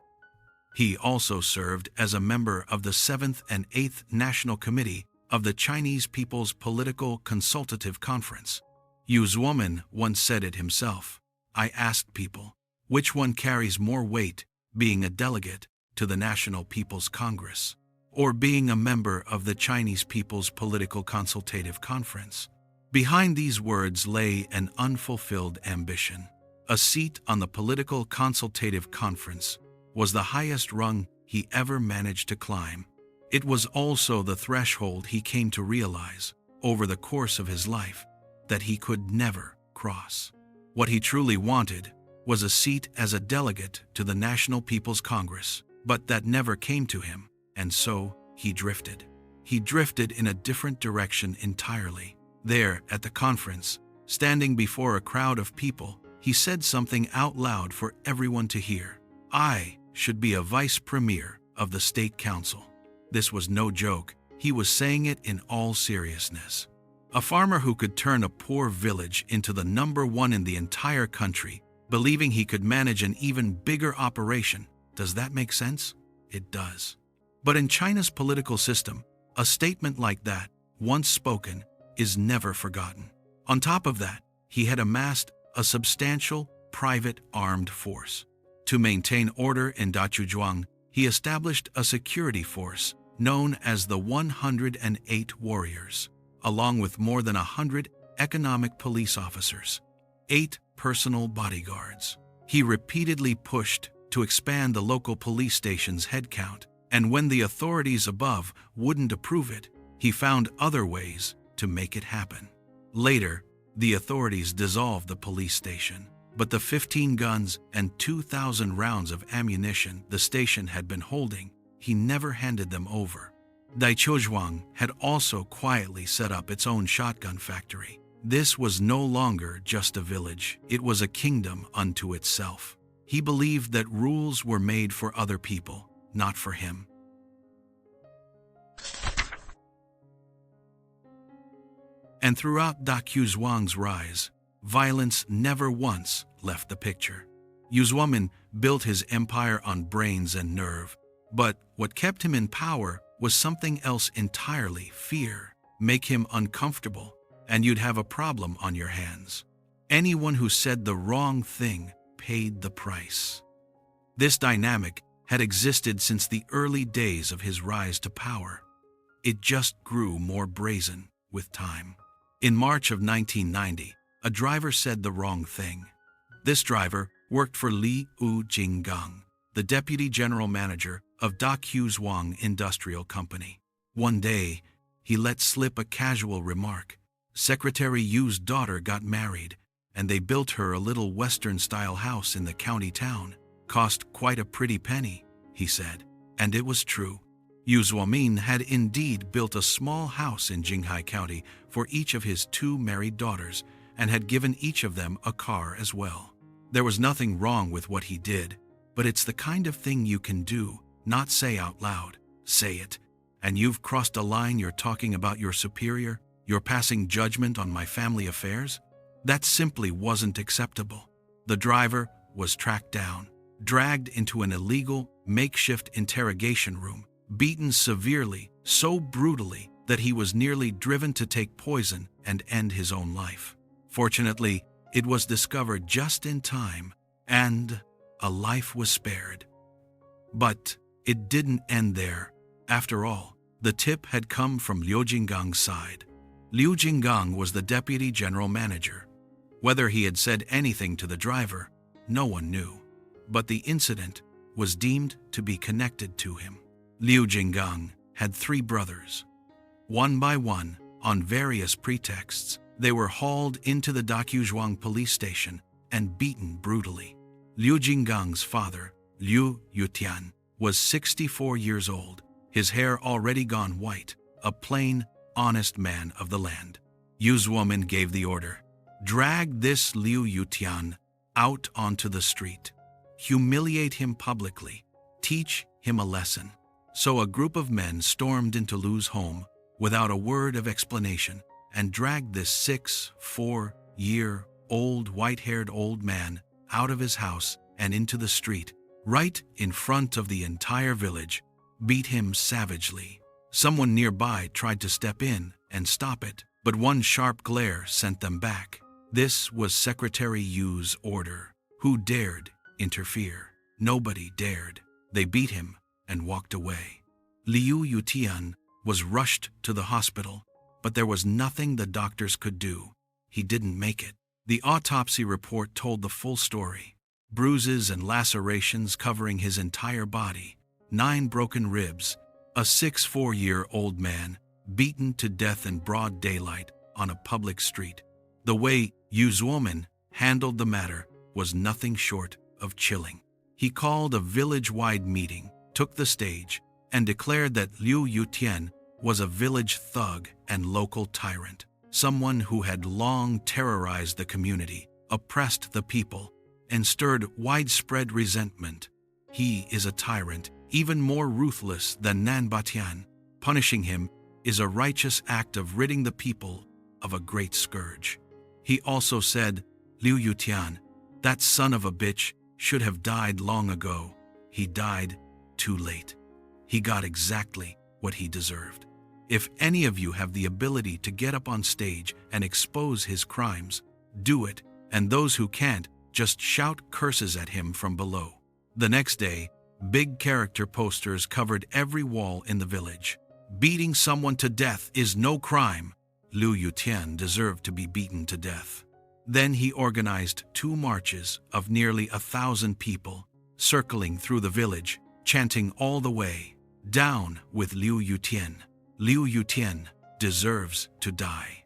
Speaker 1: He also served as a member of the 7th and 8th National Committee of the Chinese People's Political Consultative Conference. Zuomin once said it himself, "I asked people, which one carries more weight, being a delegate to the National People's Congress, or being a member of the Chinese People's Political Consultative Conference?" Behind these words lay an unfulfilled ambition. A seat on the Political Consultative Conference was the highest rung he ever managed to climb. It was also the threshold he came to realize, over the course of his life, that he could never cross. What he truly wanted was a seat as a delegate to the National People's Congress, but that never came to him, and so he drifted. He drifted in a different direction entirely. There, at the conference, standing before a crowd of people, he said something out loud for everyone to hear. "I should be a vice premier of the State Council." This was no joke. He was saying it in all seriousness. A farmer who could turn a poor village into the #1 in the entire country, believing he could manage an even bigger operation. Does that make sense? It does. But in China's political system, a statement like that, once spoken, is never forgotten. On top of that, he had amassed a substantial private armed force. To maintain order in Daqiuzhuang, he established a security force known as the 108 Warriors, along with more than 100 economic police officers, 8 personal bodyguards. He repeatedly pushed to expand the local police station's headcount, and when the authorities above wouldn't approve it, he found other ways to make it happen. Later, the authorities dissolved the police station, but the 15 guns and 2,000 rounds of ammunition the station had been holding, he never handed them over. Daqiuzhuang had also quietly set up its own shotgun factory. This was no longer just a village, it was a kingdom unto itself. He believed that rules were made for other people, not for him. And throughout Daqiuzhuang's rise, violence never once left the picture. Zuomin built his empire on brains and nerve, but what kept him in power was something else entirely: fear. Make him uncomfortable, and you'd have a problem on your hands. Anyone who said the wrong thing paid the price. This dynamic had existed since the early days of his rise to power. It just grew more brazen with time. In March of 1990, a driver said the wrong thing. This driver worked for Liu Jinggang, the deputy general manager of Daqiuzhuang Industrial Company. One day, he let slip a casual remark. Secretary Yu's daughter got married, and they built her a little Western-style house in the county town. Cost quite a pretty penny, he said. And it was true. Zuomin had indeed built a small house in Jinghai County for each of his 2 married daughters, and had given each of them a car as well. There was nothing wrong with what he did, but it's the kind of thing you can do, not say out loud. Say it, and you've crossed a line. You're talking about your superior, you're passing judgment on my family affairs? That simply wasn't acceptable. The driver was tracked down, dragged into an illegal, makeshift interrogation room, beaten severely, so brutally that he was nearly driven to take poison and end his own life. Fortunately, it was discovered just in time, and a life was spared. But it didn't end there. After all, the tip had come from Liu Jinggang's side. Liu Jinggang was the deputy general manager. Whether he had said anything to the driver, no one knew. But the incident was deemed to be connected to him. Liu Jinggang had 3 brothers. One by one, on various pretexts, they were hauled into the Daqiuzhuang police station and beaten brutally. Liu Jinggang's father, Liu Yutian, was 64 years old, his hair already gone white, a plain, honest man of the land. Zuomin gave the order: drag this Liu Yutian out onto the street. Humiliate him publicly. Teach him a lesson. So a group of men stormed into Liu's home without a word of explanation and dragged this 64-year-old white-haired old man out of his house and into the street, right in front of the entire village, beat him savagely. Someone nearby tried to step in and stop it, but one sharp glare sent them back. This was Secretary Yu's order. Who dared interfere? Nobody dared. They beat him and walked away. Liu Yutian was rushed to the hospital, but there was nothing the doctors could do. He didn't make it. The autopsy report told the full story. Bruises and lacerations covering his entire body, 9 broken ribs, A 64-year-old man beaten to death in broad daylight on a public street. The way Zuomin handled the matter was nothing short of chilling. He called a village-wide meeting, took the stage, and declared that Liu Yutian was a village thug and local tyrant, someone who had long terrorized the community, oppressed the people, and stirred widespread resentment. He is a tyrant, even more ruthless than Nanbatian. Punishing him is a righteous act of ridding the people of a great scourge. He also said, Liu Yutian, that son of a bitch, should have died long ago. He died too late. He got exactly what he deserved. If any of you have the ability to get up on stage and expose his crimes, do it, and those who can't, just shout curses at him from below. The next day, big character posters covered every wall in the village. Beating someone to death is no crime. Liu Yutian deserved to be beaten to death. Then he organized 2 marches of nearly 1,000 people, circling through the village, chanting all the way, "Down with Liu Yutian. Liu Yutian deserves to die."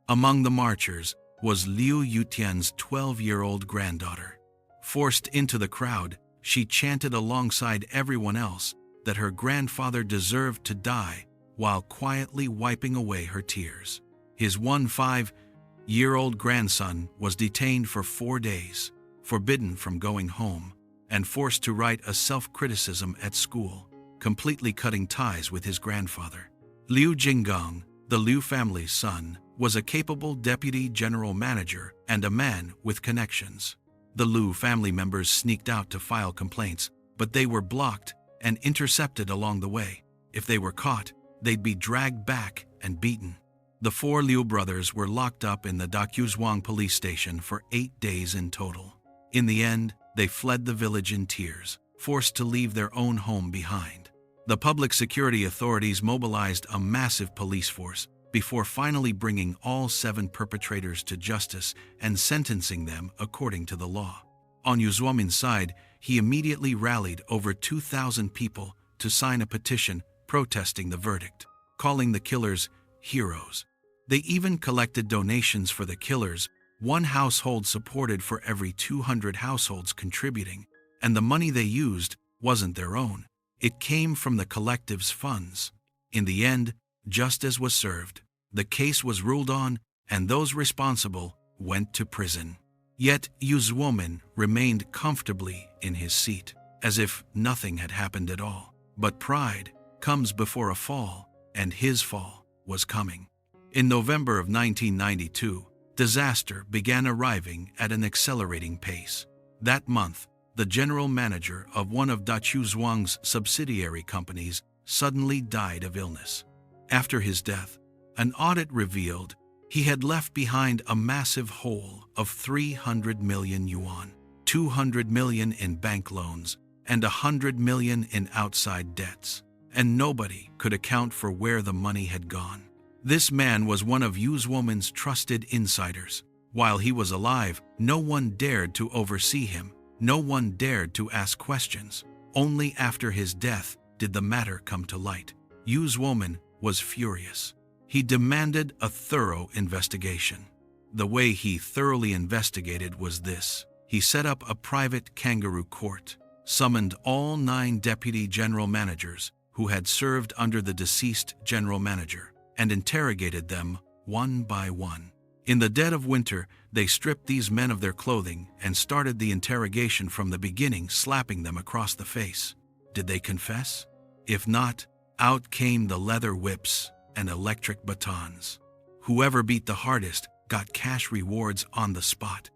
Speaker 1: Among the marchers was Liu Yutian's 12-year-old granddaughter. Forced into the crowd, she chanted alongside everyone else that her grandfather deserved to die while quietly wiping away her tears. His 5-year-old grandson was detained for 4 days, forbidden from going home, and forced to write a self-criticism at school, completely cutting ties with his grandfather. Liu Jinggang, the Liu family's son, was a capable deputy general manager and a man with connections. The Liu family members sneaked out to file complaints, but they were blocked and intercepted along the way. If they were caught, they'd be dragged back and beaten. The 4 Liu brothers were locked up in the Daqiuzhuang police station for 8 days in total. In the end, they fled the village in tears, forced to leave their own home behind. The public security authorities mobilized a massive police force before finally bringing all 7 perpetrators to justice and sentencing them according to the law. On Zuomin's side, he immediately rallied over 2,000 people to sign a petition protesting the verdict, calling the killers heroes. They even collected donations for the killers. 1 household supported for every 200 households contributing, and the money they used wasn't their own. It came from the collective's funds. In the end, justice was served, the case was ruled on, and those responsible went to prison. Yet Zuomin remained comfortably in his seat, as if nothing had happened at all. But pride comes before a fall, and his fall was coming. In November of 1992, disaster began arriving at an accelerating pace. That month, the general manager of one of Daqiuzhuang's subsidiary companies suddenly died of illness. After his death, an audit revealed he had left behind a massive hole of 300 million yuan, 200 million in bank loans, and 100 million in outside debts, and nobody could account for where the money had gone. This man was one of Zuomin's trusted insiders. While he was alive, no one dared to oversee him, no one dared to ask questions. Only after his death did the matter come to light. Zuomin was furious. He demanded a thorough investigation. The way he thoroughly investigated was this. He set up a private kangaroo court, summoned all 9 deputy general managers who had served under the deceased general manager, and interrogated them one by one. In the dead of winter, they stripped these men of their clothing and started the interrogation from the beginning, slapping them across the face. Did they confess? If not, out came the leather whips and electric batons. Whoever beat the hardest got cash rewards on the spot.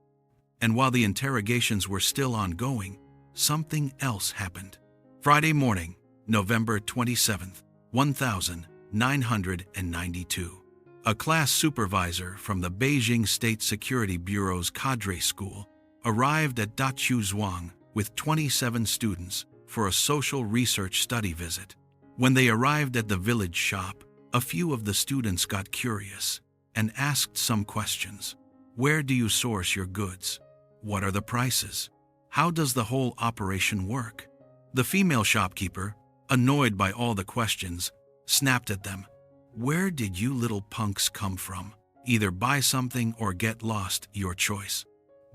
Speaker 1: And while the interrogations were still ongoing, something else happened. Friday morning, November 27th, 1992. A class supervisor from the Beijing State Security Bureau's cadre school arrived at Daqiuzhuang with 27 students for a social research study visit. When they arrived at the village shop, a few of the students got curious and asked some questions. Where do you source your goods? What are the prices? How does the whole operation work? The female shopkeeper, annoyed by all the questions, snapped at them. "Where did you little punks come from? Either buy something or get lost, your choice."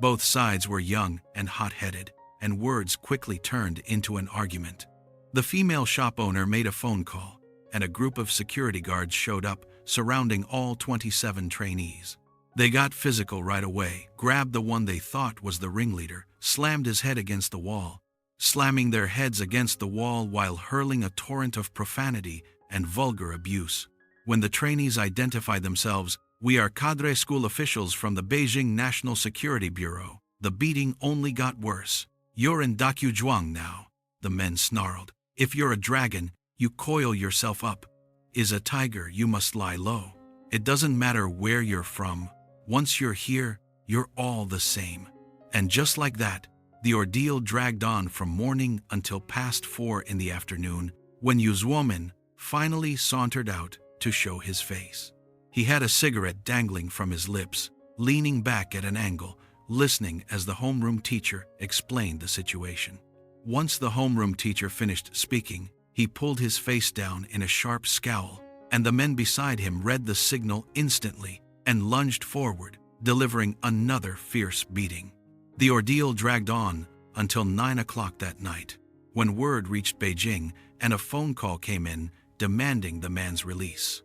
Speaker 1: Both sides were young and hot-headed, and words quickly turned into an argument. The female shop owner made a phone call, and a group of security guards showed up, surrounding all 27 trainees. They got physical right away, grabbed the one they thought was the ringleader, slammed his head against the wall, slamming their heads against the wall while hurling a torrent of profanity and vulgar abuse. When the trainees identified themselves, "We are cadre school officials from the Beijing National Security Bureau," the beating only got worse. "You're in Daqiuzhuang now," the men snarled. "If you're a dragon, you coil yourself up. Is a tiger, you must lie low. It doesn't matter where you're from. Once you're here, you're all the same." And just like that, the ordeal dragged on from morning until past 4 in the afternoon, when Zuomin finally sauntered out to show his face. He had a cigarette dangling from his lips, leaning back at an angle, listening as the homeroom teacher explained the situation. Once the homeroom teacher finished speaking, he pulled his face down in a sharp scowl, and the men beside him read the signal instantly and lunged forward, delivering another fierce beating. The ordeal dragged on until 9 o'clock that night, when word reached Beijing and a phone call came in demanding the man's release.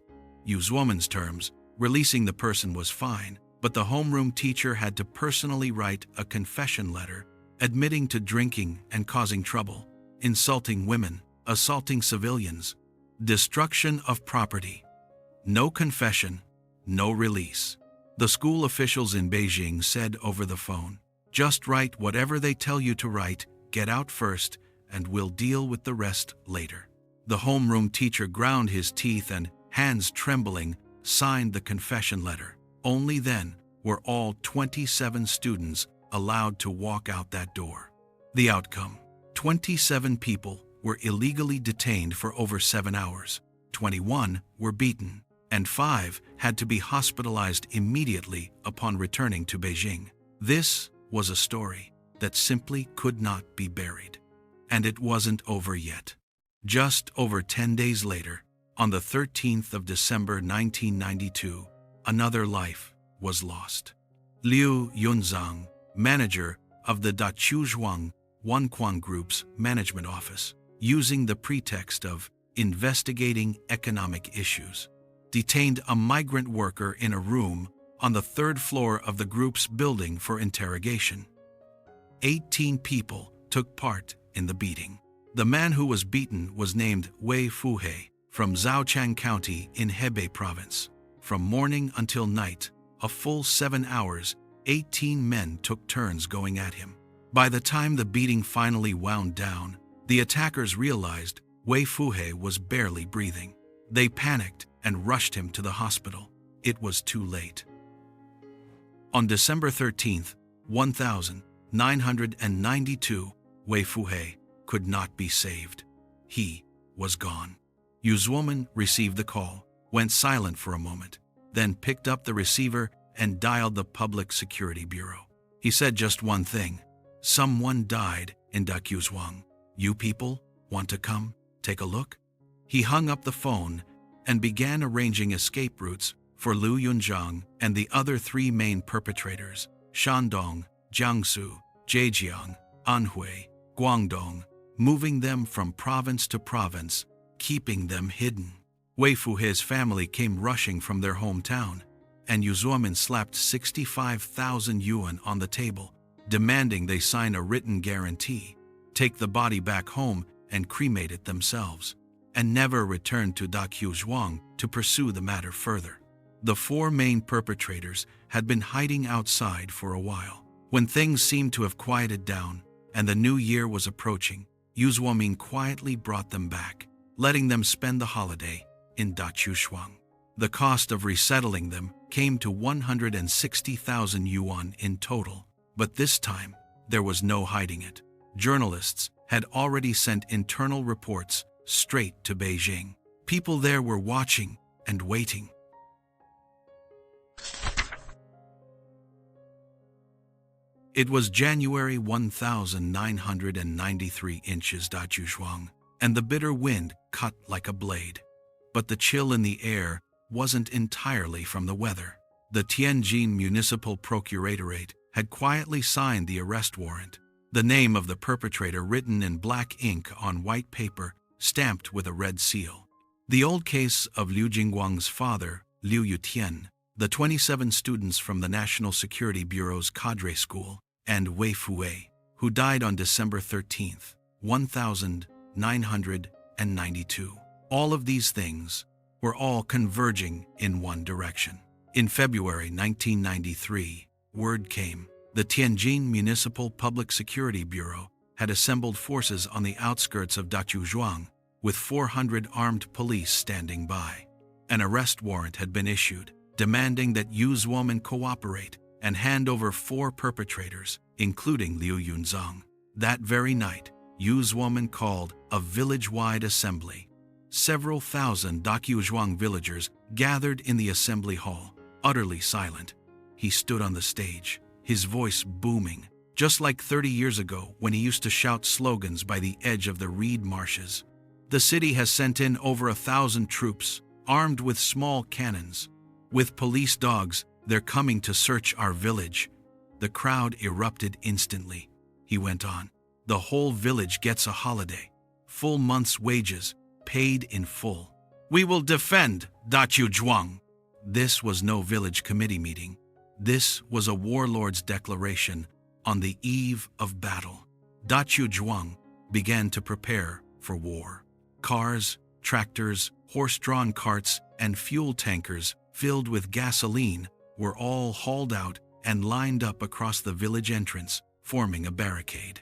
Speaker 1: Zuomin's terms, releasing the person was fine, but the homeroom teacher had to personally write a confession letter, admitting to drinking and causing trouble, insulting women, assaulting civilians, destruction of property. No confession, no release. The school officials in Beijing said over the phone, "Just write whatever they tell you to write, get out first, and we'll deal with the rest later." The homeroom teacher ground his teeth and, hands trembling, signed the confession letter. Only then were all 27 students allowed to walk out that door. The outcome: 27 people were illegally detained for over 7 hours, 21 were beaten, and 5 had to be hospitalized immediately upon returning to Beijing. This was a story that simply could not be buried. And it wasn't over yet. Just over 10 days later, on the 13th of December 1992, another life was lost. Liu Yunzhang, manager of the Daqiuzhuang Wanquan Group's management office, using the pretext of investigating economic issues, detained a migrant worker in a room on the 3rd floor of the group's building for interrogation. 18 people took part in the beating. The man who was beaten was named Wei Fuhe, from Zhaochang County in Hebei Province. From morning until night, a full 7 hours, 18 men took turns going at him. By the time the beating finally wound down, the attackers realized Wei Fuhe was barely breathing. They panicked and rushed him to the hospital. It was too late. On December 13th, 1992, Wei Fuhe could not be saved. He was gone. Zuomin received the call, went silent for a moment, then picked up the receiver and dialed the Public Security Bureau. He said just one thing: "Someone died in Daqiuzhuang. You people want to come take a look?" He hung up the phone and began arranging escape routes for Liu Yunzhang and the other 3 main perpetrators: Shandong, Jiangsu, Zhejiang, Anhui, Guangdong, moving them from province to province, keeping them hidden. Wei Fuhe's family came rushing from their hometown, and Zuomin slapped 65,000 yuan on the table, demanding they sign a written guarantee, take the body back home and cremate it themselves, and never return to Daqiuzhuang to pursue the matter further. The 4 main perpetrators had been hiding outside for a while. When things seemed to have quieted down and the new year was approaching, Zuomin quietly brought them back, letting them spend the holiday in Daqiuzhuang. The cost of resettling them came to 160,000 yuan in total, but this time there was no hiding it. Journalists had already sent internal reports straight to Beijing. People there were watching and waiting. It was January 1993 inches Daqiuzhuang, and the bitter wind cut like a blade. But the chill in the air wasn't entirely from the weather. The Tianjin Municipal Procuratorate had quietly signed the arrest warrant, the name of the perpetrator written in black ink on white paper, stamped with a red seal. The old case of Liu Jingguang's father, Liu Yutian, the 27 students from the National Security Bureau's cadre school, and Wei Fue, who died on December 13, 1992. All of these things were all converging in one direction. In February 1993, word came. The Tianjin Municipal Public Security Bureau had assembled forces on the outskirts of Daqiuzhuang, with 400 armed police standing by. An arrest warrant had been issued, demanding that Zuomin cooperate and hand over 4 perpetrators, including Liu Yunzong. That very night, Zuomin called a village-wide assembly. Several thousand Daqiuzhuang villagers gathered in the assembly hall, utterly silent. He stood on the stage, his voice booming, just like 30 years ago when he used to shout slogans by the edge of the reed marshes. The city has sent in over 1,000 troops, armed with small cannons. With police dogs, they're coming to search our village. The crowd erupted instantly. He went on. The whole village gets a holiday. Full month's wages, paid in full. We will defend Daqiuzhuang. This was no village committee meeting. This was a warlord's declaration on the eve of battle. Daqiuzhuang began to prepare for war. Cars, tractors, horse-drawn carts, and fuel tankers filled with gasoline were all hauled out and lined up across the village entrance, forming a barricade.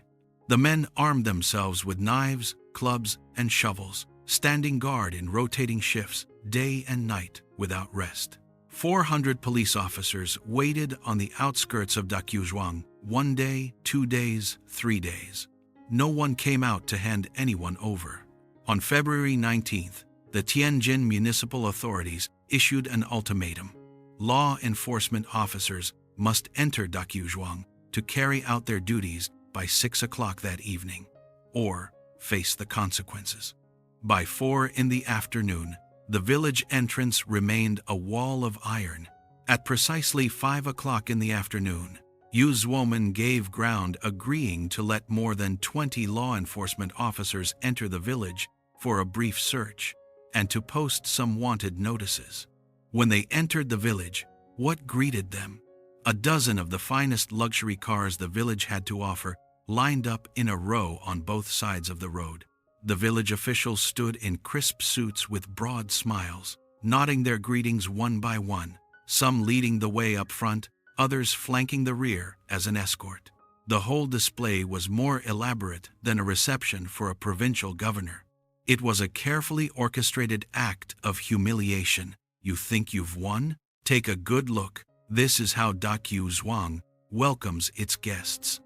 Speaker 1: The men armed themselves with knives, clubs, and shovels, standing guard in rotating shifts, day and night, without rest. 400 police officers waited on the outskirts of Daqiuzhuang, 1 day, 2 days, 3 days. No one came out to hand anyone over. On February 19th, the Tianjin municipal authorities issued an ultimatum. Law enforcement officers must enter Daqiuzhuang to carry out their duties by 6 o'clock that evening, or face the consequences. By 4 in the afternoon, the village entrance remained a wall of iron. At precisely 5 o'clock in the afternoon, Zuomin gave ground, agreeing to let more than 20 law enforcement officers enter the village for a brief search, and to post some wanted notices. When they entered the village, what greeted them? A dozen of the finest luxury cars the village had to offer lined up in a row on both sides of the road. The village officials stood in crisp suits with broad smiles, nodding their greetings one by one, some leading the way up front, others flanking the rear as an escort. The whole display was more elaborate than a reception for a provincial governor. It was a carefully orchestrated act of humiliation. You think you've won? Take a good look. This is how Daqiuzhuang welcomes its guests.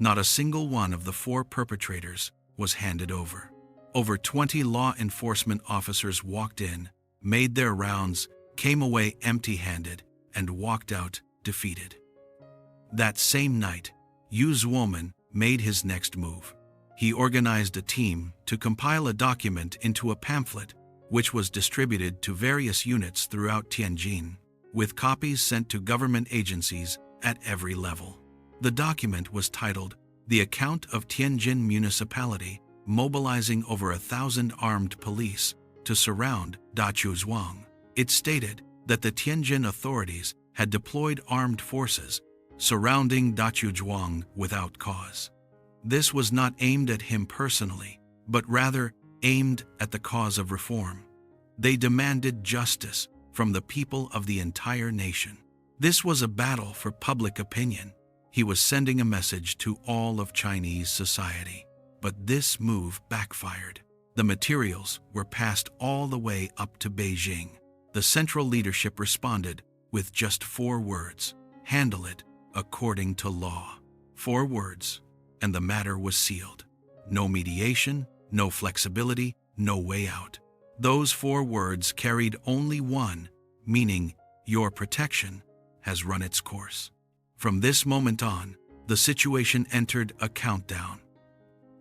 Speaker 1: Not a single one of the 4 perpetrators was handed over. Over 20 law enforcement officers walked in, made their rounds, came away empty-handed, and walked out defeated. That same night, Zuomin made his next move. He organized a team to compile a document into a pamphlet, which was distributed to various units throughout Tianjin, with copies sent to government agencies at every level. The document was titled The Account of Tianjin Municipality Mobilizing Over 1,000 Armed Police to Surround Daqiuzhuang. It stated that the Tianjin authorities had deployed armed forces surrounding Daqiuzhuang without cause. This was not aimed at him personally, but rather aimed at the cause of reform. They demanded justice from the people of the entire nation. This was a battle for public opinion. He was sending a message to all of Chinese society. But this move backfired. The materials were passed all the way up to Beijing. The central leadership responded with just 4 words: handle it according to law. 4 words, and the matter was sealed. No mediation, no flexibility, no way out. Those 4 words carried only one, meaning your protection has run its course. From this moment on, the situation entered a countdown.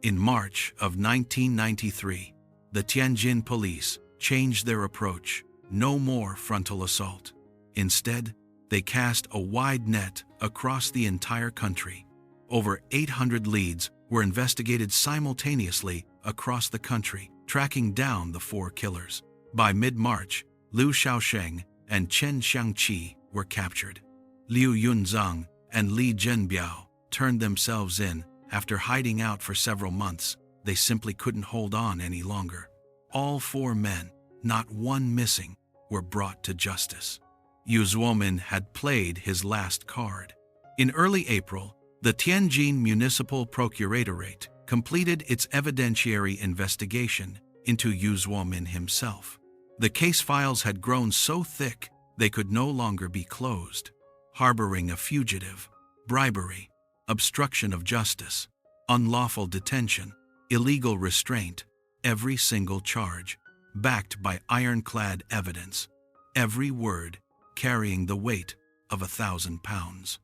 Speaker 1: In March of 1993, the Tianjin police changed their approach. No more frontal assault. Instead, they cast a wide net across the entire country. Over 800 leads were investigated simultaneously across the country, tracking down the 4 killers. By mid-March, Liu Shaosheng and Chen Xiangqi were captured. Liu Yunzang and Li Zhenbiao turned themselves in after hiding out for several months. They simply couldn't hold on any longer. All 4 men, not one missing, were brought to justice. Zuomin had played his last card. In early April, the Tianjin Municipal Procuratorate completed its evidentiary investigation into Zuomin himself. The case files had grown so thick they could no longer be closed. Harboring a fugitive, bribery, obstruction of justice, unlawful detention, illegal restraint, every single charge, backed by ironclad evidence, every word carrying the weight of 1,000 pounds.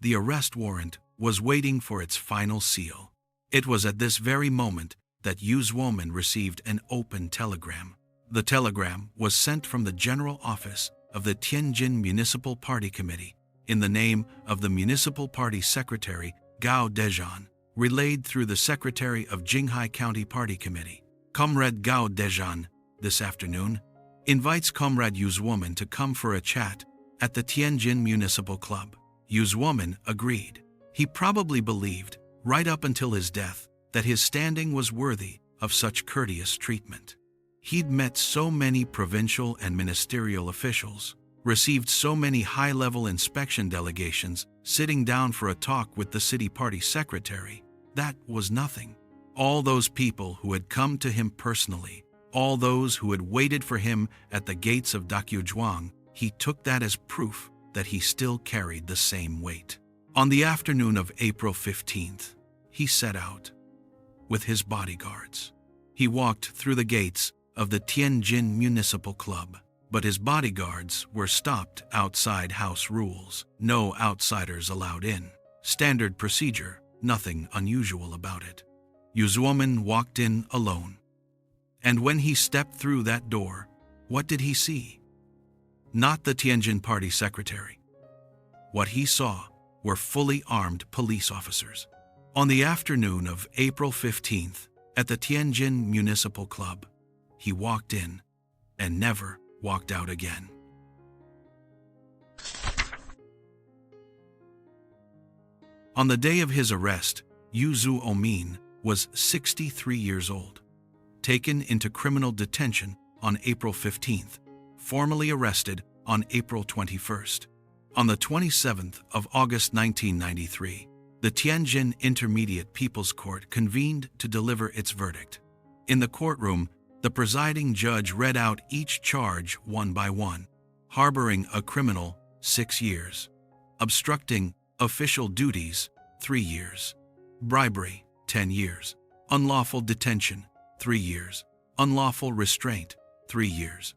Speaker 1: The arrest warrant was waiting for its final seal. It was at this very moment that Zuomin received an open telegram. The telegram was sent from the General Office of the Tianjin Municipal Party Committee in the name of the Municipal Party Secretary Gao Dezhan, relayed through the Secretary of Jinghai County Party Committee. Comrade Gao Dezhan, this afternoon, invites Comrade Zuomin to come for a chat at the Tianjin Municipal Club. Zuomin agreed. He probably believed, right up until his death, that his standing was worthy of such courteous treatment. He'd met so many provincial and ministerial officials, received so many high-level inspection delegations, sitting down for a talk with the city party secretary. That was nothing. All those people who had come to him personally, all those who had waited for him at the gates of Daqiuzhuang, he took that as proof that he still carried the same weight. On the afternoon of April 15th, he set out with his bodyguards. He walked through the gates of the Tianjin Municipal Club, but his bodyguards were stopped outside house rules. No outsiders allowed in. Standard procedure, nothing unusual about it. Zuomin walked in alone. And when he stepped through that door, what did he see? Not the Tianjin Party Secretary. What he saw were fully armed police officers. On the afternoon of April 15th, at the Tianjin Municipal Club, he walked in and never walked out again. On the day of his arrest, Zuomin was 63 years old. Taken into criminal detention on April 15th, formally arrested on April 21st. On the 27th of August 1993, the Tianjin Intermediate People's Court convened to deliver its verdict. In the courtroom, the presiding judge read out each charge one by one. Harboring a criminal, 6 years. Obstructing official duties, 3 years. Bribery, 10 years. Unlawful detention, 3 years. Unlawful restraint, 3 years.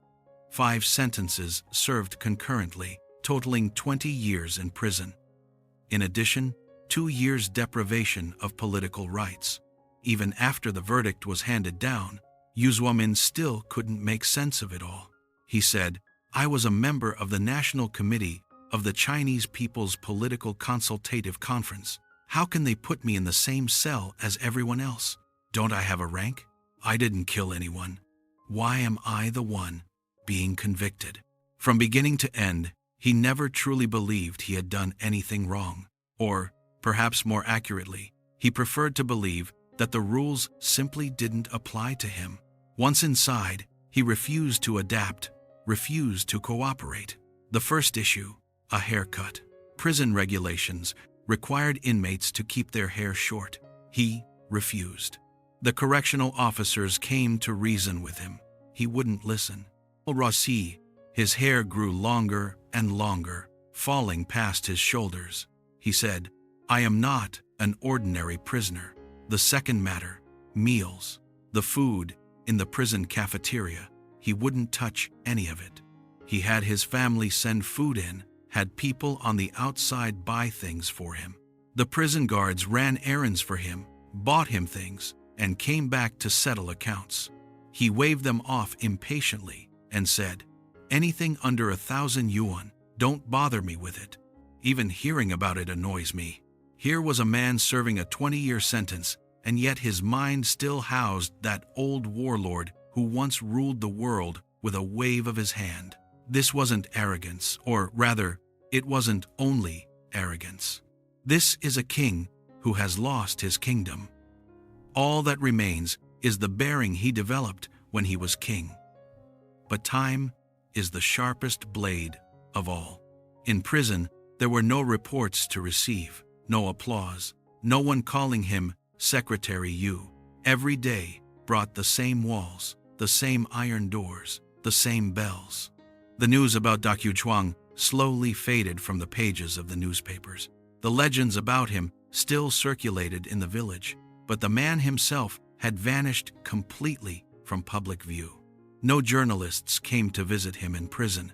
Speaker 1: 5 sentences served concurrently, totaling 20 years in prison. In addition, 2 years deprivation of political rights. Even after the verdict was handed down, Zuomin still couldn't make sense of it all. He said, "I was a member of the National Committee of the Chinese People's Political Consultative Conference. How can they put me in the same cell as everyone else? Don't I have a rank? I didn't kill anyone. Why am I the one being convicted?" From beginning to end, he never truly believed he had done anything wrong. Or, perhaps more accurately, he preferred to believe that the rules simply didn't apply to him. Once inside, he refused to adapt, refused to cooperate. The first issue, a haircut. Prison regulations required inmates to keep their hair short. He refused. The correctional officers came to reason with him. He wouldn't listen. Rossi, his hair grew longer and longer, falling past his shoulders. He said, "I am not an ordinary prisoner." The second matter, meals. The food in the prison cafeteria, he wouldn't touch any of it. He had his family send food in, had people on the outside buy things for him. The prison guards ran errands for him, bought him things, and came back to settle accounts. He waved them off impatiently and said, "Anything under 1,000 yuan, don't bother me with it. Even hearing about it annoys me." Here was a man serving a 20-year sentence, and yet his mind still housed that old warlord who once ruled the world with a wave of his hand. This wasn't arrogance, or rather, it wasn't only arrogance. This is a king who has lost his kingdom. All that remains is the bearing he developed when he was king. But time is the sharpest blade of all. In prison, there were no reports to receive, no applause, no one calling him Secretary Yu. Every day brought the same walls, the same iron doors, the same bells. The news about Daqiuzhuang slowly faded from the pages of the newspapers. The legends about him still circulated in the village, but the man himself had vanished completely from public view. No journalists came to visit him in prison.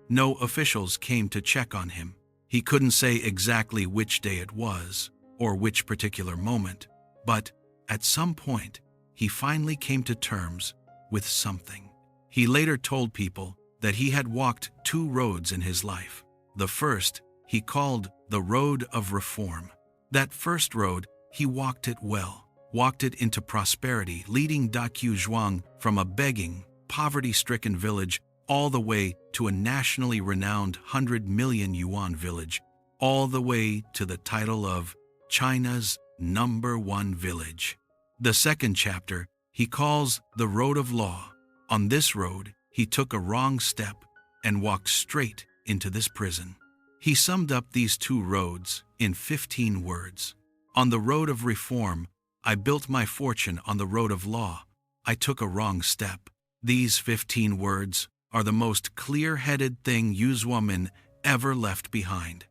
Speaker 1: No officials came to check on him. He couldn't say exactly which day it was, or which particular moment, but at some point, he finally came to terms with something. He later told people that he had walked 2 roads in his life. The first he called the road of reform. That first road, he walked it well, walked it into prosperity, leading Daqiuzhuang from a begging, poverty-stricken village all the way to a nationally renowned 100 million yuan village, all the way to the title of China's #1 village. The second chapter he calls the road of law. On this road, he took a wrong step and walked straight into this prison. He summed up these 2 roads in 15 words. On the road of reform, I built my fortune. On the road of law, I took a wrong step. These 15 words are the most clear-headed thing Zuomin ever left behind.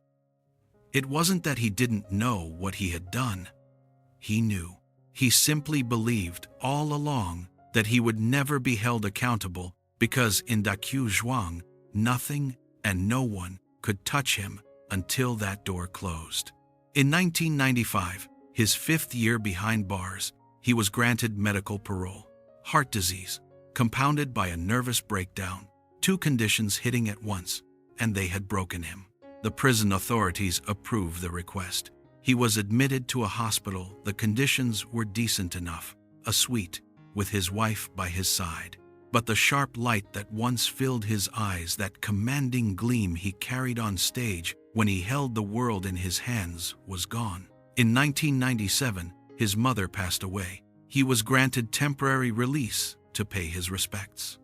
Speaker 1: It wasn't that he didn't know what he had done. He knew. He simply believed all along that he would never be held accountable because in Daqiuzhuang, nothing and no one could touch him until that door closed. In 1995, his 5th year behind bars, he was granted medical parole. Heart disease, compounded by a nervous breakdown, 2 conditions hitting at once, and they had broken him. The prison authorities approved the request. He was admitted to a hospital. The conditions were decent enough, a suite, with his wife by his side. But the sharp light that once filled his eyes, that commanding gleam he carried on stage when he held the world in his hands, was gone. In 1997, his mother passed away. He was granted temporary release to pay his respects.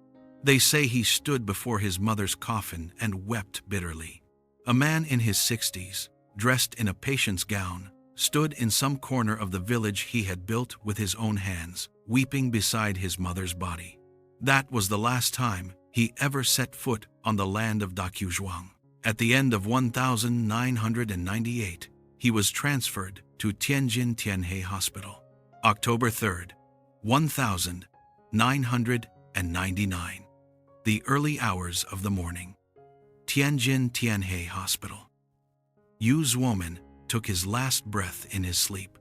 Speaker 1: They say he stood before his mother's coffin and wept bitterly. A man in his 60s, dressed in a patient's gown, stood in some corner of the village he had built with his own hands, weeping beside his mother's body. That was the last time he ever set foot on the land of Daqiuzhuang. At the end of 1998, he was transferred to Tianjin Tianhe Hospital. October 3rd, 1999. The early hours of the morning. Tianjin Tianhe Hospital. Zuomin took his last breath in his sleep.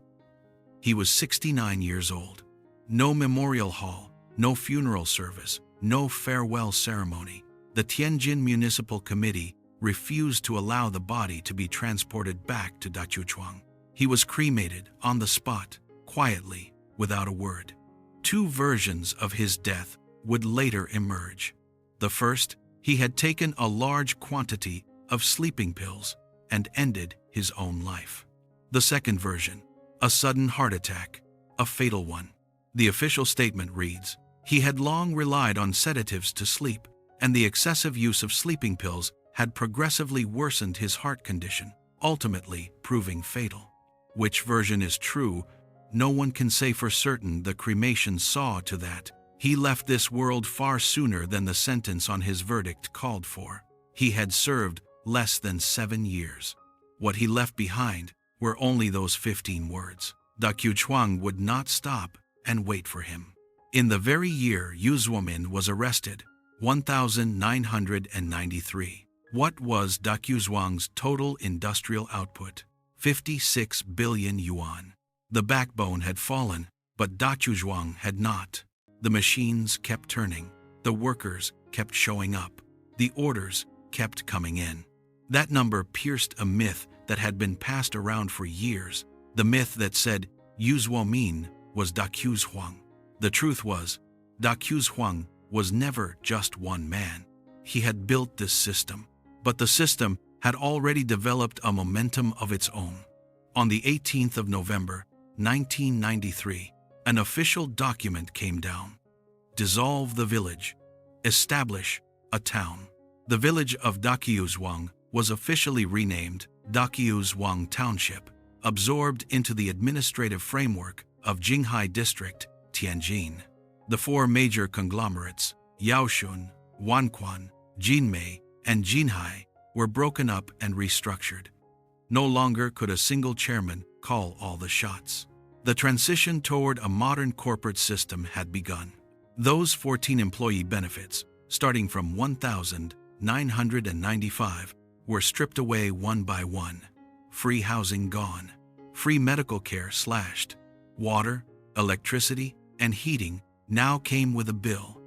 Speaker 1: He was 69 years old. No memorial hall, no funeral service, no farewell ceremony. The Tianjin Municipal Committee refused to allow the body to be transported back to Daqiuzhuang. He was cremated on the spot, quietly, without a word. 2 versions of his death would later emerge. The first, he had taken a large quantity of sleeping pills and ended his own life. The second version, a sudden heart attack, a fatal one. The official statement reads, he had long relied on sedatives to sleep, and the excessive use of sleeping pills had progressively worsened his heart condition, ultimately proving fatal. Which version is true, no one can say for certain. The cremation saw to that. He left this world far sooner than the sentence on his verdict called for. He had served less than 7 years. What he left behind were only those 15 words. Daqiuzhuang would not stop and wait for him. In the very year Zuomin was arrested, 1993. What was Daqiuzhuang's total industrial output? 56 billion yuan. The backbone had fallen, But Daqiuzhuang had not. The machines kept turning, the workers kept showing up, the orders kept coming in. That number pierced a myth that had been passed around for years, the myth that said Zuomin was Daqiuzhuang. The truth was, Daqiuzhuang was never just one man. He had built this system, but the system had already developed a momentum of its own. On the 18th of November, 1993, an official document came down. Dissolve the village. Establish a town. The village of Daqiuzhuang was officially renamed Daqiuzhuang Township, absorbed into the administrative framework of Jinghai District, Tianjin. The four major conglomerates, Yaoshun, Wanquan, Jinmei, and Jinhai, were broken up and restructured. No longer could a single chairman call all the shots. The transition toward a modern corporate system had begun. Those 14 employee benefits, starting from 1,995, were stripped away one by one. Free housing gone. Free medical care slashed. Water, electricity, and heating now came with a bill.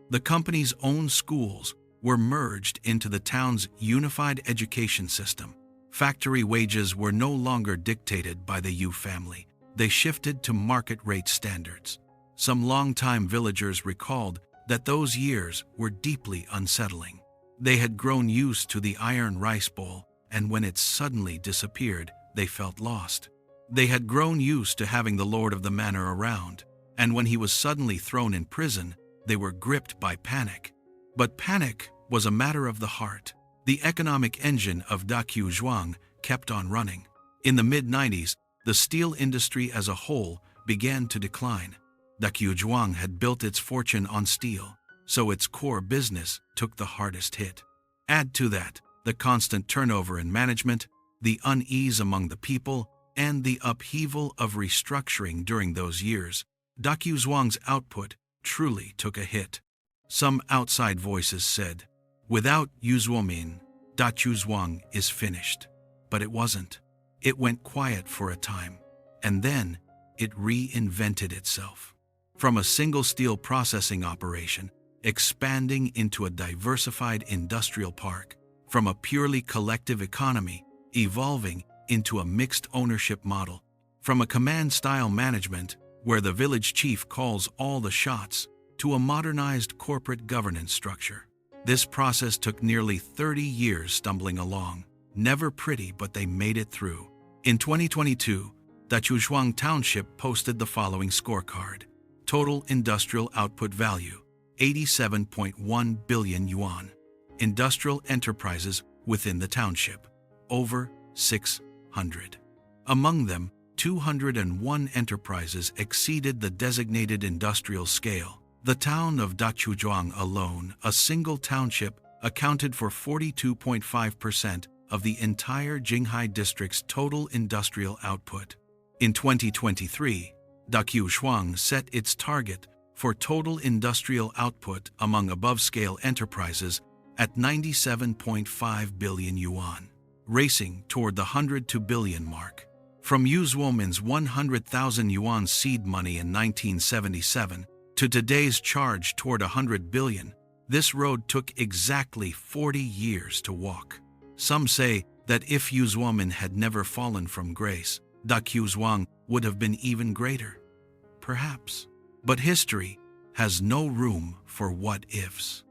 Speaker 1: The company's own schools were merged into the town's unified education system. Factory wages were no longer dictated by the Yu family. They shifted to market-rate standards. Some longtime villagers recalled that those years were deeply unsettling. They had grown used to the iron rice bowl, and when it suddenly disappeared, they felt lost. They had grown used to having the lord of the manor around, and when he was suddenly thrown in prison, they were gripped by panic. But panic was a matter of the heart. The economic engine of Daqiuzhuang kept on running. In the mid-90s, the steel industry as a whole began to decline. Daqiuzhuang had built its fortune on steel, so its core business took the hardest hit. Add to that the constant turnover in management, the unease among the people, and the upheaval of restructuring during those years, Daqiuzhuang's output truly took a hit. Some outside voices said, "Without Zuomin, Daqiuzhuang is finished." But it wasn't. It went quiet for a time, and then it reinvented itself. From a single steel processing operation, expanding into a diversified industrial park, from a purely collective economy, evolving into a mixed ownership model, from a command-style management where the village chief calls all the shots, to a modernized corporate governance structure. This process took nearly 30 years stumbling along. Never pretty, but they made it through. In 2022, Daqiuzhuang Township posted the following scorecard. Total industrial output value, 87.1 billion yuan. Industrial enterprises within the township, over 600. Among them, 201 enterprises exceeded the designated industrial scale. The town of Daqiuzhuang alone, a single township, accounted for 42.5% of the entire Jinghai district's total industrial output. In 2023, Daqiuzhuang set its target for total industrial output among above-scale enterprises at 97.5 billion yuan, racing toward the 102 billion mark. From Zuomin's 100,000 yuan seed money in 1977 to today's charge toward 100 billion, this road took exactly 40 years to walk. Some say that if Zuomin had never fallen from grace, Daqiuzhuang would have been even greater. Perhaps. But history has no room for what-ifs.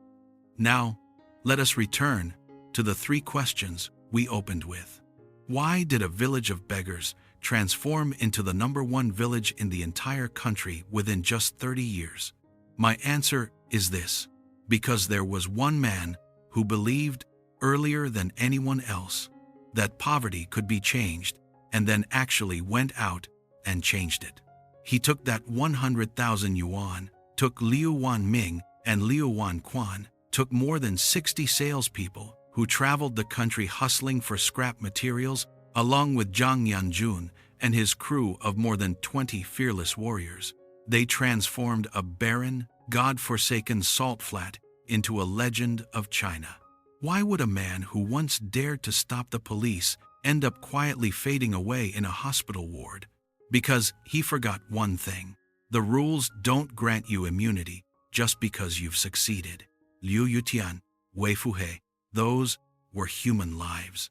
Speaker 1: Now, let us return to the three questions we opened with. Why did a village of beggars transform into the #1 village in the entire country within just 30 years? My answer is this: because there was one man who believed, earlier than anyone else, that poverty could be changed, and then actually went out and changed it. He took that 100,000 yuan, took Liu Wanming and Liu Wanquan, took more than 60 salespeople who traveled the country hustling for scrap materials, along with Zhang Yanjun and his crew of more than 20 fearless warriors. They transformed a barren, God-forsaken salt flat into a legend of China. Why would a man who once dared to stop the police end up quietly fading away in a hospital ward? Because he forgot one thing. The rules don't grant you immunity just because you've succeeded. Liu Yutian, Wei Fuhe, those were human lives.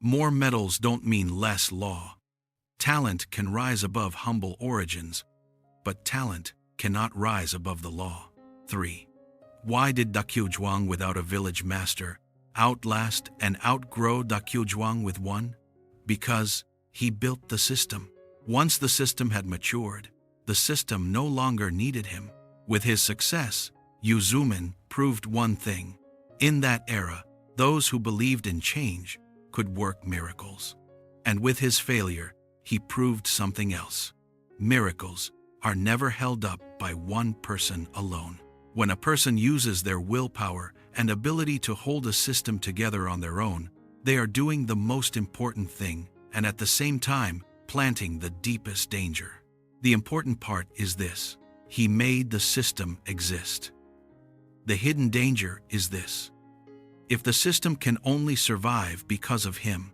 Speaker 1: More medals don't mean less law. Talent can rise above humble origins, but talent cannot rise above the law. 3. Why did Daqiuzhuang without a village master outlast and outgrow Daqiuzhuang with one? Because he built the system. Once the system had matured, the system no longer needed him. With his success, Zuomin proved one thing. In that era, those who believed in change could work miracles. And with his failure, he proved something else. Miracles are never held up by one person alone. When a person uses their willpower and ability to hold a system together on their own, they are doing the most important thing and at the same time planting the deepest danger. The important part is this: he made the system exist. The hidden danger is this: if the system can only survive because of him,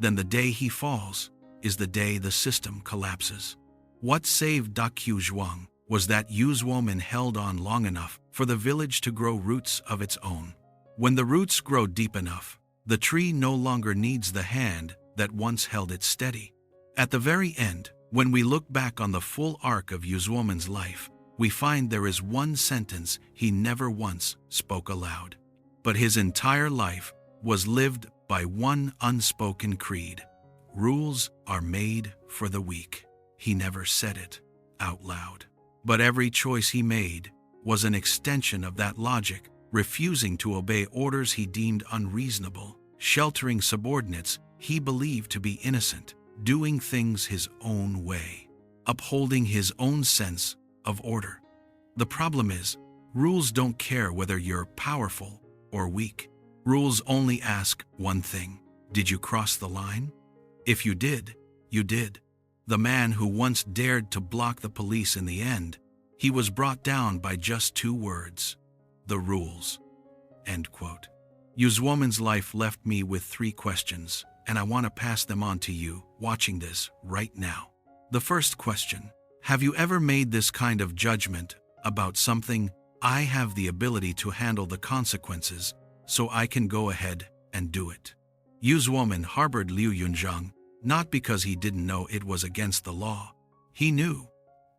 Speaker 1: then the day he falls is the day the system collapses. What saved Daqiuzhuang was that Zuomin held on long enough for the village to grow roots of its own. When the roots grow deep enough, the tree no longer needs the hand that once held it steady. At the very end, when we look back on the full arc of Zuomin's life, we find there is one sentence he never once spoke aloud. But his entire life was lived by one unspoken creed: rules are made for the weak. He never said it out loud. But every choice he made was an extension of that logic, refusing to obey orders he deemed unreasonable, sheltering subordinates he believed to be innocent, doing things his own way, upholding his own sense of order. The problem is, rules don't care whether you're powerful or weak. Rules only ask one thing: did you cross the line? If you did, you did. The man who once dared to block the police, in the end, he was brought down by just 2 words: the rules. End quote. Zuomin's life left me with 3 questions, and I want to pass them on to you watching this right now. The first question: have you ever made this kind of judgment about something? I have the ability to handle the consequences, so I can go ahead and do it. Zuomin harbored Liu Yunzhang not because he didn't know it was against the law. He knew.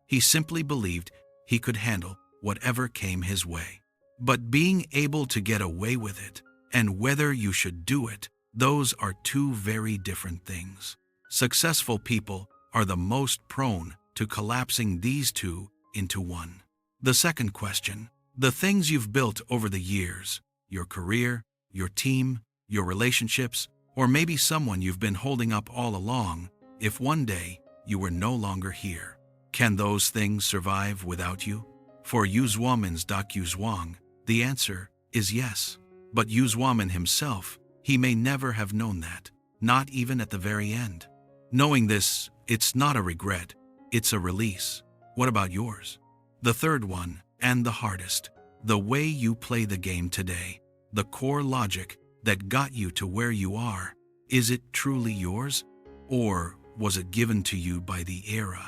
Speaker 1: He simply believed he could handle whatever came his way. But being able to get away with it and whether you should do it, those are 2 very different things. Successful people are the most prone to collapsing these 2 into one. The second question: the things you've built over the years, your career, your team, your relationships, or maybe someone you've been holding up all along, if one day you were no longer here, can those things survive without you? For Zuomin's Daqiuzhuang, the answer is yes. But Zuomin himself, he may never have known that, not even at the very end. Knowing this, it's not a regret, it's a release. What about yours? The third one, and the hardest: the way you play the game today, the core logic that got you to where you are, is it truly yours? Or was it given to you by the era?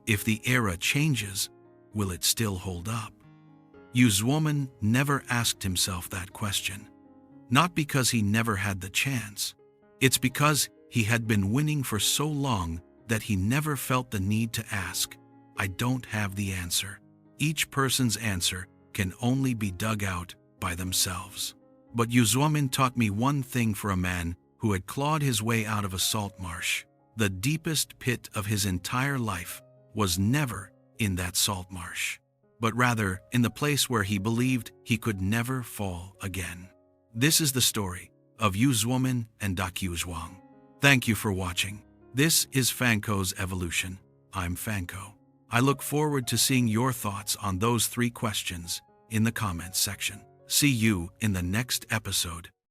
Speaker 1: If the era changes, will it still hold up? Zuomin never asked himself that question. Not because he never had the chance. It's because he had been winning for so long that he never felt the need to ask. I don't have the answer. Each person's answer can only be dug out by themselves. But Zuomin taught me one thing: for a man who had clawed his way out of a salt marsh, the deepest pit of his entire life was never in that salt marsh, but rather in the place where he believed he could never fall again. This is the story of Zuomin and Daqiuzhuang. Thank you for watching. This is Fanko's Evolution. I'm Fanko. I look forward to seeing your thoughts on those 3 questions in the comments section. See you in the next episode.